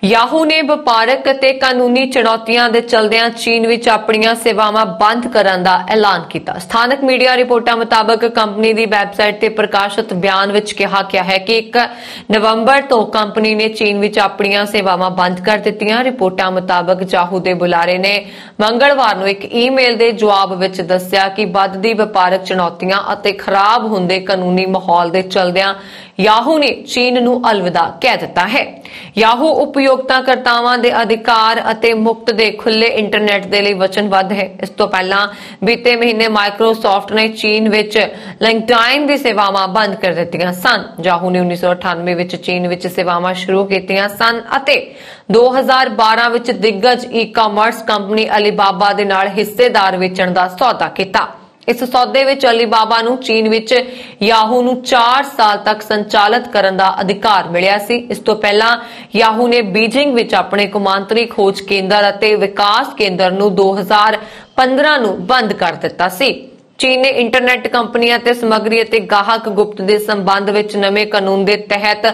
ਯਾਹੂ ਨੇ ਵਪਾਰਕ ਅਤੇ ਕਾਨੂੰਨੀ ਚੁਣੌਤੀਆਂ ਦੇ ਚਲਦਿਆਂ ਚੀਨ ਵਿੱਚ ਆਪਣੀਆਂ ਸੇਵਾਵਾਂ ਬੰਦ ਕਰਨ ਦਾ ਐਲਾਨ ਕੀਤਾ। ਸਥਾਨਕ ਮੀਡੀਆ ਰਿਪੋਰਟਾਂ ਮੁਤਾਬਕ ਕੰਪਨੀ ਦੀ ਵੈਬਸਾਈਟ ਤੇ ਪ੍ਰਕਾਸ਼ਿਤ ਬਿਆਨ ਵਿੱਚ ਕਿਹਾ ਗਿਆ ਹੈ ਕਿ 1 ਨਵੰਬਰ ਤੋਂ ਕੰਪਨੀ ਨੇ ਚੀਨ ਵਿੱਚ ਆਪਣੀਆਂ ਸੇਵਾਵਾਂ ਬੰਦ ਕਰ ਦਿੱਤੀਆਂ। ਰਿਪੋਰਟਾਂ ਮੁਤਾਬਕ ਯਾਹੂ ਦੇ ਬੁਲਾਰੇ ਨੇ ਮੰਗਲਵਾਰ ਨੂੰ ਇੱਕ ਈਮੇਲ ਦੇ ਜਵਾਬ ਵਿੱਚ ਦੱਸਿਆ ਕਿ ਵੱਧਦੀ ਵਪਾਰਕ ਚੁਣੌਤੀਆਂ ਅਤੇ ਖਰਾਬ ਹੁੰਦੇ ਕਾਨੂੰਨੀ ਮਾਹੌਲ ਦੇ ਚਲਦਿਆਂ ਯਾਹੂ ਨੇ ਚੀਨ ਨੂੰ ਅਲਵਿਦਾ ਕਹਿ ਦਿੱਤਾ ਹੈ। ਯਾਹੂ ਉਪਯੋਗਤਾਕਰਤਾਵਾਂ ਦੇ ਅਧਿਕਾਰ ਅਤੇ ਮੁਕਤ ਦੇ ਖੁੱਲੇ ਇੰਟਰਨੈਟ ਦੇ ਲਈ ਵਚਨਬੱਧ ਹੈ। ਇਸ ਤੋਂ ਪਹਿਲਾਂ ਬੀਤੇ ਮਹੀਨੇ ਮਾਈਕਰੋਸਾਫਟ ਨੇ ਚੀਨ ਵਿੱਚ ਲਿੰਕਡਇਨ ਦੀ ਸੇਵਾਵਾਂ ਬੰਦ ਕਰ ਦਿੱਤੀਆਂ ਸਨ। ਯਾਹੂ ਨੇ 1998 ਵਿੱਚ ਚੀਨ ਵਿੱਚ ਸੇਵਾਵਾਂ ਸ਼ੁਰੂ ਕੀਤੀਆਂ ਸਨ ਅਤੇ 2012 ਵਿੱਚ ਦਿੱਗਜ ਈ-ਕਾਮਰਸ ਕੰਪਨੀ ਅਲੀਬਾਬਾ ਦੇ ਨਾਲ ਹਿੱਸੇਦਾਰ ਵੇਚਣ ਦਾ ਸੌਦਾ ਕੀਤਾ। ਇਸ ਸੌਦੇ ਵਿੱਚ ਅਲੀਬਾਬਾ ਨੂੰ ਚੀਨ ਵਿੱਚ ਯਾਹੂ ਨੂੰ 4 ਸਾਲ ਤੱਕ ਸੰਚਾਲਿਤ ਕਰਨ ਦਾ ਅਧਿਕਾਰ ਮਿਲਿਆ ਸੀ। ਇਸ ਤੋਂ ਪਹਿਲਾਂ ਯਾਹੂ ਨੇ ਬੀਜਿੰਗ ਵਿੱਚ ਆਪਣੇ ਕੌਮਾਂਤਰੀ ਖੋਜ ਕੇਂਦਰ ਅਤੇ ਵਿਕਾਸ ਕੇਂਦਰ ਨੂੰ 2015 ਨੂੰ ਬੰਦ ਕਰ ਦਿੱਤਾ ਸੀ। ਚੀਨ ਨੇ ਇੰਟਰਨੈਟ ਕੰਪਨੀਆਂ ਤੇ ਸਮੱਗਰੀ ਅਤੇ ਗਾਹਕ ਗੁਪਤ ਦੇ ਸੰਬੰਧ ਵਿੱਚ ਨਵੇਂ ਕਾਨੂੰਨ ਦੇ ਤਹਿਤ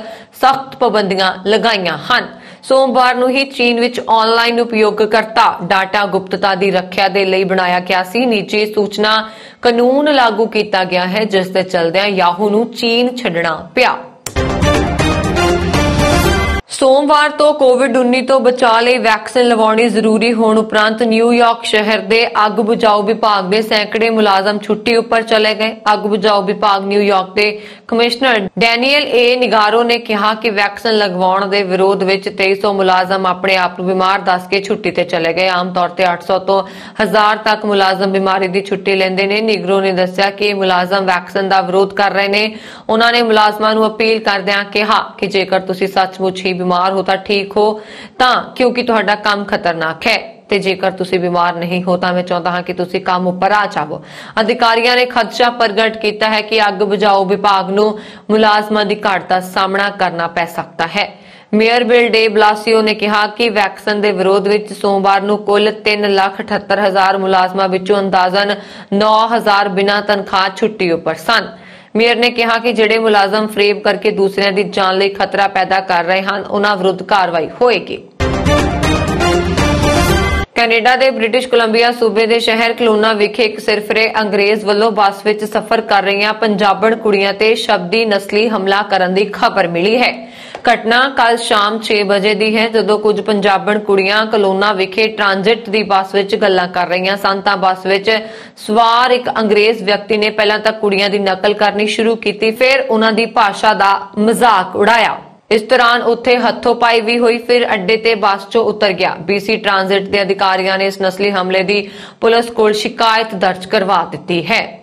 ਸਖਤ ਪਾਬੰਦੀਆਂ ਲਗਾਈਆਂ ਹਨ। ਸੋਮਵਾਰ ਨੂੰ ਹੀ ਚੀਨ ਵਿੱਚ ਆਨਲਾਈਨ ਉਪਯੋਗਕਰਤਾ ਡਾਟਾ ਗੁਪਤਤਾ ਦੀ ਰੱਖਿਆ ਦੇ ਲਈ ਬਣਾਇਆ ਗਿਆ ਸੀ ਨਿੱਜੀ ਸੂਚਨਾ ਕਾਨੂੰਨ ਲਾਗੂ ਕੀਤਾ ਗਿਆ ਹੈ, ਜਿਸ ਦੇ ਚਲਦਿਆਂ ਯਾਹੂ ਨੂੰ ਚੀਨ ਛੱਡਣਾ ਪਿਆ। ਸੋਮਵਾਰ ਤੋਂ ਕੋਵਿਡ-19 ਤੋਂ ਬਚਾਅ ਲਈ ਵੈਕਸੀਨ ਲਵਾਉਣੀ ਜ਼ਰੂਰੀ ਹੋਣ ਉਪਰੰਤ ਨਿਊਯਾਰਕ ਸ਼ਹਿਰ ਦੇ ਅੱਗ ਬੁਝਾਊ ਵਿਭਾਗ ਦੇ ਸੈਂਕੜੇ ਮੁਲਾਜ਼ਮ ਛੁੱਟੀ ਉੱਪਰ ਚਲੇ ਗਏ। ਅੱਗ ਬੁਝਾਊ ਵਿਭਾਗ ਨਿਊਯਾਰਕ ਦੇ ਕਮਿਸ਼ਨਰ ਡੈਨੀਅਲ ਏ ਨਿਗਾਰੋ ਨੇ ਕਿਹਾ ਕਿ ਵੈਕਸੀਨ ਲਗਵਾਉਣ ਦੇ ਵਿਰੋਧ ਵਿੱਚ 2300 ਮੁਲਾਜ਼ਮ ਆਪਣੇ ਆਪ ਨੂੰ ਬਿਮਾਰ ਦੱਸ ਕੇ ਛੁੱਟੀ ਤੇ ਚਲੇ ਗਏ। ਆਮ ਤੌਰ ਤੇ 800 ਤੋਂ 1000 ਤੱਕ ਮੁਲਾਜ਼ਮ ਬਿਮਾਰੀ ਦੀ ਛੁੱਟੀ ਲੈਂਦੇ ਨੇ। ਨਿਗਰੋ ਨੇ ਦੱਸਿਆ ਕਿ ਇਹ ਮੁਲਾਜ਼ਮ ਵੈਕਸੀਨ ਦਾ ਵਿਰੋਧ ਕਰ ਰਹੇ ਨੇ। ਉਹਨਾਂ ਨੇ ਮੁਲਾਜ਼ਮਾਂ ਨੂੰ ਅਪੀਲ ਕਰਦਿਆਂ ਕਿਹਾ ਕਿ ਜੇਕਰ ਤੁਸੀਂ ਸੱਚਮੁੱਚ ਹੀ ਬਿਮਾਰ ਹੋ ਤਾਂ ਠੀਕ ਹੋ ਤਾਂ ਕਿਉਂਕਿ ਤੁਹਾਡਾ ਕੰਮ ਖਤਰਨਾਕ ਹੈ ਤੇ ਜੇਕਰ ਤੁਸੀਂ ਬਿਮਾਰ ਨਹੀਂ ਹੋ ਤਾਂ ਮੈਂ ਚਾਹੁੰਦਾ ਹਾਂ ਕਿ ਤੁਸੀਂ ਕੰਮ ਉੱਪਰ ਆ ਜਾਵੋ। ਅਧਿਕਾਰੀਆਂ ਨੇ ਖਦਸ਼ਾ ਪ੍ਰਗਟ ਕੀਤਾ ਹੈ ਕਿ ਅੱਗ ਬੁਝਾਊ ਵਿਭਾਗ ਨੂੰ ਮੁਲਾਜ਼ਮਾਂ ਦੀ ਘਾਟ ਦਾ ਸਾਹਮਣਾ ਕਰਨਾ ਪੈ ਸਕਦਾ ਹੈ। ਮੇਅਰ ਬਿਲ ਡੇ ਬਲਾਸੀਓ ਨੇ ਕਿਹਾ ਕਿ ਵੈਕਸੀਨ ਦੇ ਵਿਰੋਧ ਵਿੱਚ ਸੋਮਵਾਰ ਨੂੰ ਕੁੱਲ 3,78,000 ਮੁਲਾਜ਼ਮਾਂ ਵਿੱਚੋਂ ਅੰਦਾਜ਼ਨ 9,000 ਬਿਨਾਂ ਤਨਖਾਹ ਛੁੱਟੀ ਉੱਪਰ ਸਨ। ਮੇਅਰ ਨੇ ਕਿਹਾ ਕਿ ਜਿਹੜੇ ਮੁਲਾਜ਼ਮ ਫਰੇਬ ਕਰਕੇ ਦੂਸਰਿਆਂ ਦੀ ਜਾਨ ਲਈ ਖਤਰਾ ਪੈਦਾ ਕਰ ਰਹੇ ਹਨ ਉਹਨਾਂ ਵਿਰੁੱਧ ਕਾਰਵਾਈ ਹੋਏਗੀ। ਕੈਨੇਡਾ ਦੇ ਬ੍ਰਿਟਿਸ਼ ਕੋਲੰਬੀਆ ਸੂਬੇ ਦੇ ਸ਼ਹਿਰ ਕਲੋਨਾ ਵਿਖੇ ਇੱਕ ਸਿਰਫਰੇ ਅੰਗਰੇਜ਼ ਵੱਲੋਂ ਬੱਸ ਵਿੱਚ ਸਫ਼ਰ ਕਰ ਰਹੀਆਂ ਪੰਜਾਬਣ ਕੁੜੀਆਂ ਤੇ ਸ਼ਬਦੀ ਨਸਲੀ ਹਮਲਾ ਕਰਨ ਦੀ ਖਬਰ ਮਿਲੀ ਹੈ। ਘਟਨਾ ਕੱਲ ਸ਼ਾਮ 6 ਵਜੇ ਦੀ ਹੈ, ਜਦੋਂ ਕੁਝ ਪੰਜਾਬਣ ਕੁੜੀਆਂ ਕਲੋਨਾ ਵਿਖੇ ਟ੍ਰਾਂਜ਼ਿਟ ਦੀ ਬੱਸ ਵਿੱਚ ਗੱਲਾਂ ਕਰ ਰਹੀਆਂ ਸਨ ਤਾਂ ਬੱਸ ਵਿੱਚ ਸਵਾਰ ਇੱਕ ਅੰਗਰੇਜ਼ ਵਿਅਕਤੀ ਨੇ ਪਹਿਲਾਂ ਤਾਂ ਕੁੜੀਆਂ ਦੀ ਨਕਲ ਕਰਨੀ ਸ਼ੁਰੂ ਕੀਤੀ, ਫਿਰ ਉਹਨਾਂ ਦੀ ਭਾਸ਼ਾ ਦਾ ਮਜ਼ਾਕ ਉਡਾਇਆ। ਇਸ ਦੌਰਾਨ ਉੱਥੇ ਹੱਥੋਂ-ਪਾਈ ਵੀ ਹੋਈ, ਫਿਰ ਅੱਡੇ ਤੇ ਬੱਸ 'ਚੋਂ ਉਤਰ ਗਿਆ। BC ਟ੍ਰਾਂਜ਼ਿਟ ਦੇ ਅਧਿਕਾਰੀਆਂ ਨੇ ਇਸ ਨਸਲੀ ਹਮਲੇ ਦੀ ਪੁਲਿਸ ਕੋਲ ਸ਼ਿਕਾਇਤ ਦਰਜ ਕਰਵਾ ਦਿੱਤੀ ਹੈ।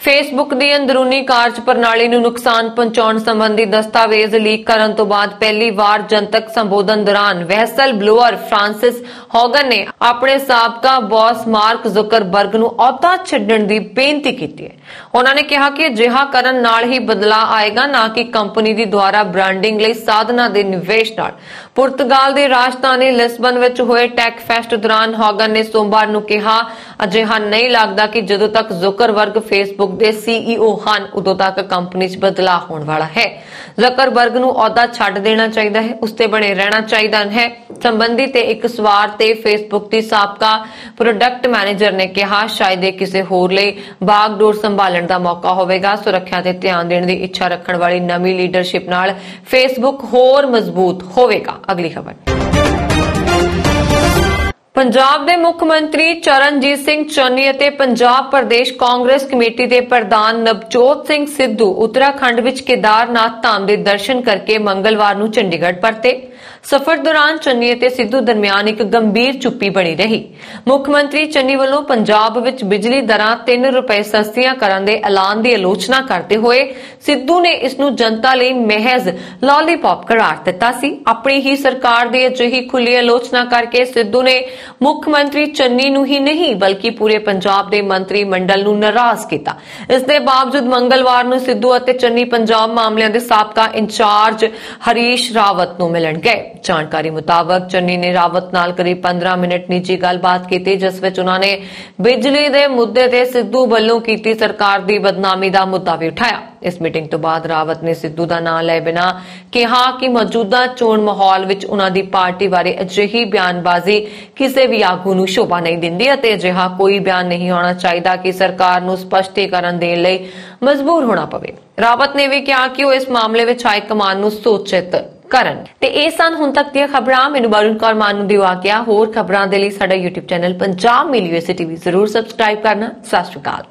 ਫੇਸਬੁੱਕ ਦੀ ਅੰਦਰੂਨੀ ਕਾਰਜ ਪ੍ਰਣਾਲੀ ਨੂੰ ਨੁਕਸਾਨ ਪਹੁੰਚਾਉਣ ਸੰਬੰਧੀ ਦਸਤਾਵੇਜ਼ ਲੀਕ ਕਰਨ ਤੋਂ ਬਾਅਦ ਪਹਿਲੀ ਵਾਰ ਜਨਤਕ ਸੰਬੋਧਨ ਦੌਰਾਨ ਵੈਸਲ ਬਲੋਅਰ ਫ੍ਰਾਂਸਿਸ ਹੌਗਨ ਨੇ ਆਪਣੇ ਸਾਬਕਾ ਬੌਸ ਮਾਰਕ ਜ਼ੁਕਰਬਰਗ ਨੂੰ ਅਹੁਦਾ ਛੱਡਣ ਦੀ ਬੇਨਤੀ ਕੀਤੀ ਹੈ। ਉਹਨਾਂ ਨੇ ਕਿਹਾ ਕਿ ਅਜਿਹਾ ਕਰਨ ਨਾਲ ਹੀ ਬਦਲਾਅ ਆਏਗਾ, ਨਾ ਕਿ ਕੰਪਨੀ ਦੀ ਦੁਆਰਾ ਬ੍ਰਾਂਡਿੰਗ ਲਈ ਸਾਧਨਾਂ ਦੇ ਨਿਵੇਸ਼ ਨਾਲ। ਪੁਰਤਗਾਲ ਦੀ ਰਾਜਧਾਨੀ ਲਿਸਬਨ ਵਿੱਚ ਹੋਏ ਟੈਕ ਫੈਸਟ ਦੌਰਾਨ ਹੌਗਨ ਨੇ ਸੋਮਵਾਰ ਨੂੰ ਕਿਹਾ, ਅਜਿਹਾ ਨਹੀਂ ਲੱਗਦਾ ਕਿ ਜਦੋਂ ਤੱਕ ਜ਼ੁਕਰਬਰਗ ਫੇਸਬੁੱਕ ਦੇ CEO ਹਨ ਉਦੋਂ ਤੱਕ ਕੰਪਨੀ 'ਚ ਬਦਲਾਅ ਹੋਣ ਵਾਲਾ ਹੈ। ਜ਼ੁਕਰਬਰਗ ਨੂੰ ਅਹੁਦਾ ਛੱਡ ਦੇਣਾ ਚਾਹੀਦਾ ਹੈ, ਉਸ ਤੇ ਬਣੇ ਰਹਿਣਾ ਚਾਹੀਦਾ ਹੈ। ਸੰਬੰਧੀ ਤੇ ਇੱਕ ਸਵਾਲ ਤੇ ਫੇਸਬੁੱਕ ਦੀ ਸਾਬਕਾ ਪ੍ਰੋਡਕਟ ਮੈਨੇਜਰ ਨੇ ਕਿਹਾ, ਸ਼ਾਇਦ ਇਹ ਕਿਸੇ ਹੋਰ ਲਈ ਬਾਗਡੋਰ ਸੰਭਾਲਣ ਦਾ ਮੌਕਾ ਹੋਵੇਗਾ। ਸੁਰੱਖਿਆ ਤੇ ਧਿਆਨ ਦੇਣ ਦੀ ਇੱਛਾ ਰੱਖਣ ਵਾਲੀ ਨਵੀਂ ਲੀਡਰਸ਼ਿਪ ਨਾਲ ਫੇਸਬੁੱਕ ਹੋਰ ਮਜ਼ਬੂਤ ਹੋਵੇਗਾ। ਅਗਲੀ ਖਬਰ, ਪੰਜਾਬ ਦੇ ਮੁੱਖ ਮੰਤਰੀ ਚਰਨਜੀਤ ਸਿੰਘ ਚੰਨੀ ਅਤੇ ਪੰਜਾਬ ਪ੍ਰਦੇਸ਼ ਕਾਂਗਰਸ ਕਮੇਟੀ ਦੇ ਪ੍ਰਧਾਨ ਨਵਜੋਤ ਸਿੰਘ ਸਿੱਧੂ ਉੱਤਰਾਖੰਡ ਵਿੱਚ ਕੇਦਾਰਨਾਥ ਧਾਮ ਦੇ ਦਰਸ਼ਨ ਕਰਕੇ ਮੰਗਲਵਾਰ ਨੂੰ ਚੰਡੀਗੜ੍ਹ ਪਰਤੇ। ਸਫ਼ਰ ਦੌਰਾਨ ਚੰਨੀ ਅਤੇ ਸਿੱਧੂ ਦਰਮਿਆਨ ਇੱਕ ਗੰਭੀਰ ਚੁੱਪੀ ਬਣੀ ਰਹੀ। ਮੁੱਖ ਮੰਤਰੀ ਚੰਨੀ ਵੱਲੋਂ ਪੰਜਾਬ ਵਿੱਚ ਬਿਜਲੀ ਦਰਾਂ 3 ਰੁਪਏ ਸਸਤੀਆਂ ਕਰਨ ਦੇ ਐਲਾਨ ਦੀ ਆਲੋਚਨਾ ਕਰਦੇ ਹੋਏ ਸਿੱਧੂ ਨੇ ਇਸ ਨੂੰ ਜਨਤਾ ਲਈ ਮਹਿਜ਼ ਲਾਲੀਪੌਪ ਕਰਾਰ ਦਿੱਤਾ ਸੀ। ਆਪਣੀ ਹੀ ਸਰਕਾਰ ਦੀ ਅਜਿਹੀ ਖੁੱਲ੍ਹੀ ਆਲੋਚਨਾ ਕਰਕੇ ਸਿੱਧੂ ਨੇ ਮੁੱਖ ਮੰਤਰੀ ਚੰਨੀ ਨੂੰ ਹੀ ਨਹੀਂ ਬਲਕਿ ਪੂਰੇ ਪੰਜਾਬ ਦੇ ਮੰਤਰੀ ਮੰਡਲ ਨੂੰ ਨਾਰਾਜ਼ ਕੀਤਾ। ਇਸ ਦੇ ਬਾਵਜੂਦ ਮੰਗਲਵਾਰ ਨੂੰ ਸਿੱਧੂ ਅਤੇ ਚੰਨੀ ਪੰਜਾਬ ਮਾਮਲਿਆਂ ਦੇ ਸਾਬਕਾ ਇੰਚਾਰਜ ਹਰੀਸ਼ ਰਾਵਤ ਨੂੰ ਮਿਲਣ ਗਏ। ਜਾਣਕਾਰੀ ਮੁਤਾਬਕ ਚੰਨੀ ਨੇ ਰਾਵਤ ਨਾਲ ਕਰੀਬ 15 ਮਿੰਟ ਨਿੱਜੀ ਗੱਲਬਾਤ ਕੀਤੀ, ਜਿਸ ਵਿੱਚ ਉਹਨਾਂ ਨੇ ਬਿਜਲੀ ਦੇ ਮੁੱਦੇ ਤੇ ਸਿੱਧੂ ਵੱਲੋਂ ਕੀਤੀ ਸਰਕਾਰ ਦੀ ਬਦਨਾਮੀ ਦਾ ਮੁੱਦਾ ਵੀ ਉਠਾਇਆ। ਇਸ ਮੀਟਿੰਗ ਤੋਂ ਬਾਅਦ ਰਾਵਤ ਨੇ ਸਿੱਧੂ ਦਾ ਨਾਂ ਲਏ ਬਿਨਾਂ ਕਿਹਾ ਕਿ ਮੌਜੂਦਾ ਚੋਣ ਮਾਹੌਲ ਵਿੱਚ ਉਹਨਾਂ ਦੀ ਪਾਰਟੀ ਬਾਰੇ ਅਜਿਹੀ ਬਿਆਨਬਾਜ਼ੀ ਕਿਸੇ ਵੀ ਆਗੂ ਨੂੰ ਸ਼ੋਭਾ ਨਹੀਂ ਦਿੰਦੀ ਅਤੇ ਅਜਿਹਾ ਕੋਈ ਬਿਆਨ ਨਹੀਂ ਹੋਣਾ ਚਾਹੀਦਾ ਕਿ ਸਰਕਾਰ ਨੂੰ ਸਪਸ਼ਟੀਕਰਨ ਦੇਣ ਲਈ ਮਜਬੂਰ ਹੋਣਾ ਪਵੇ। ਰਾਵਤ ਨੇ ਵੀ ਕਿਹਾ ਕਿ ਉਹ ਇਸ ਮਾਮਲੇ ਵਿੱਚ ਹਾਈ ਕਮਾਨ ਨੂੰ ਸੂਚਿਤ ਕਰਨ। ਤੇ ਇਹ ਸਨ ਹੁਣ ਤੱਕ ਦੀਆਂ ਖਬਰਾਂ। ਮੈਨੂੰ ਬਰੁਣ ਕੌਰ ਮਾਨ ਨੂੰ ਦਿਓ ਆਗਿਆ। ਹੋਰ ਖਬਰਾਂ ਦੇ ਲਈ ਸਾਡਾ YouTube ਚੈਨਲ ਪੰਜਾਬ ਮੇਲ USA TV ਜ਼ਰੂਰ ਸਬਸਕ੍ਰਾਈਬ ਕਰਨਾ। ਸਤਿ ਸ਼੍ਰੀ ਅਕਾਲ।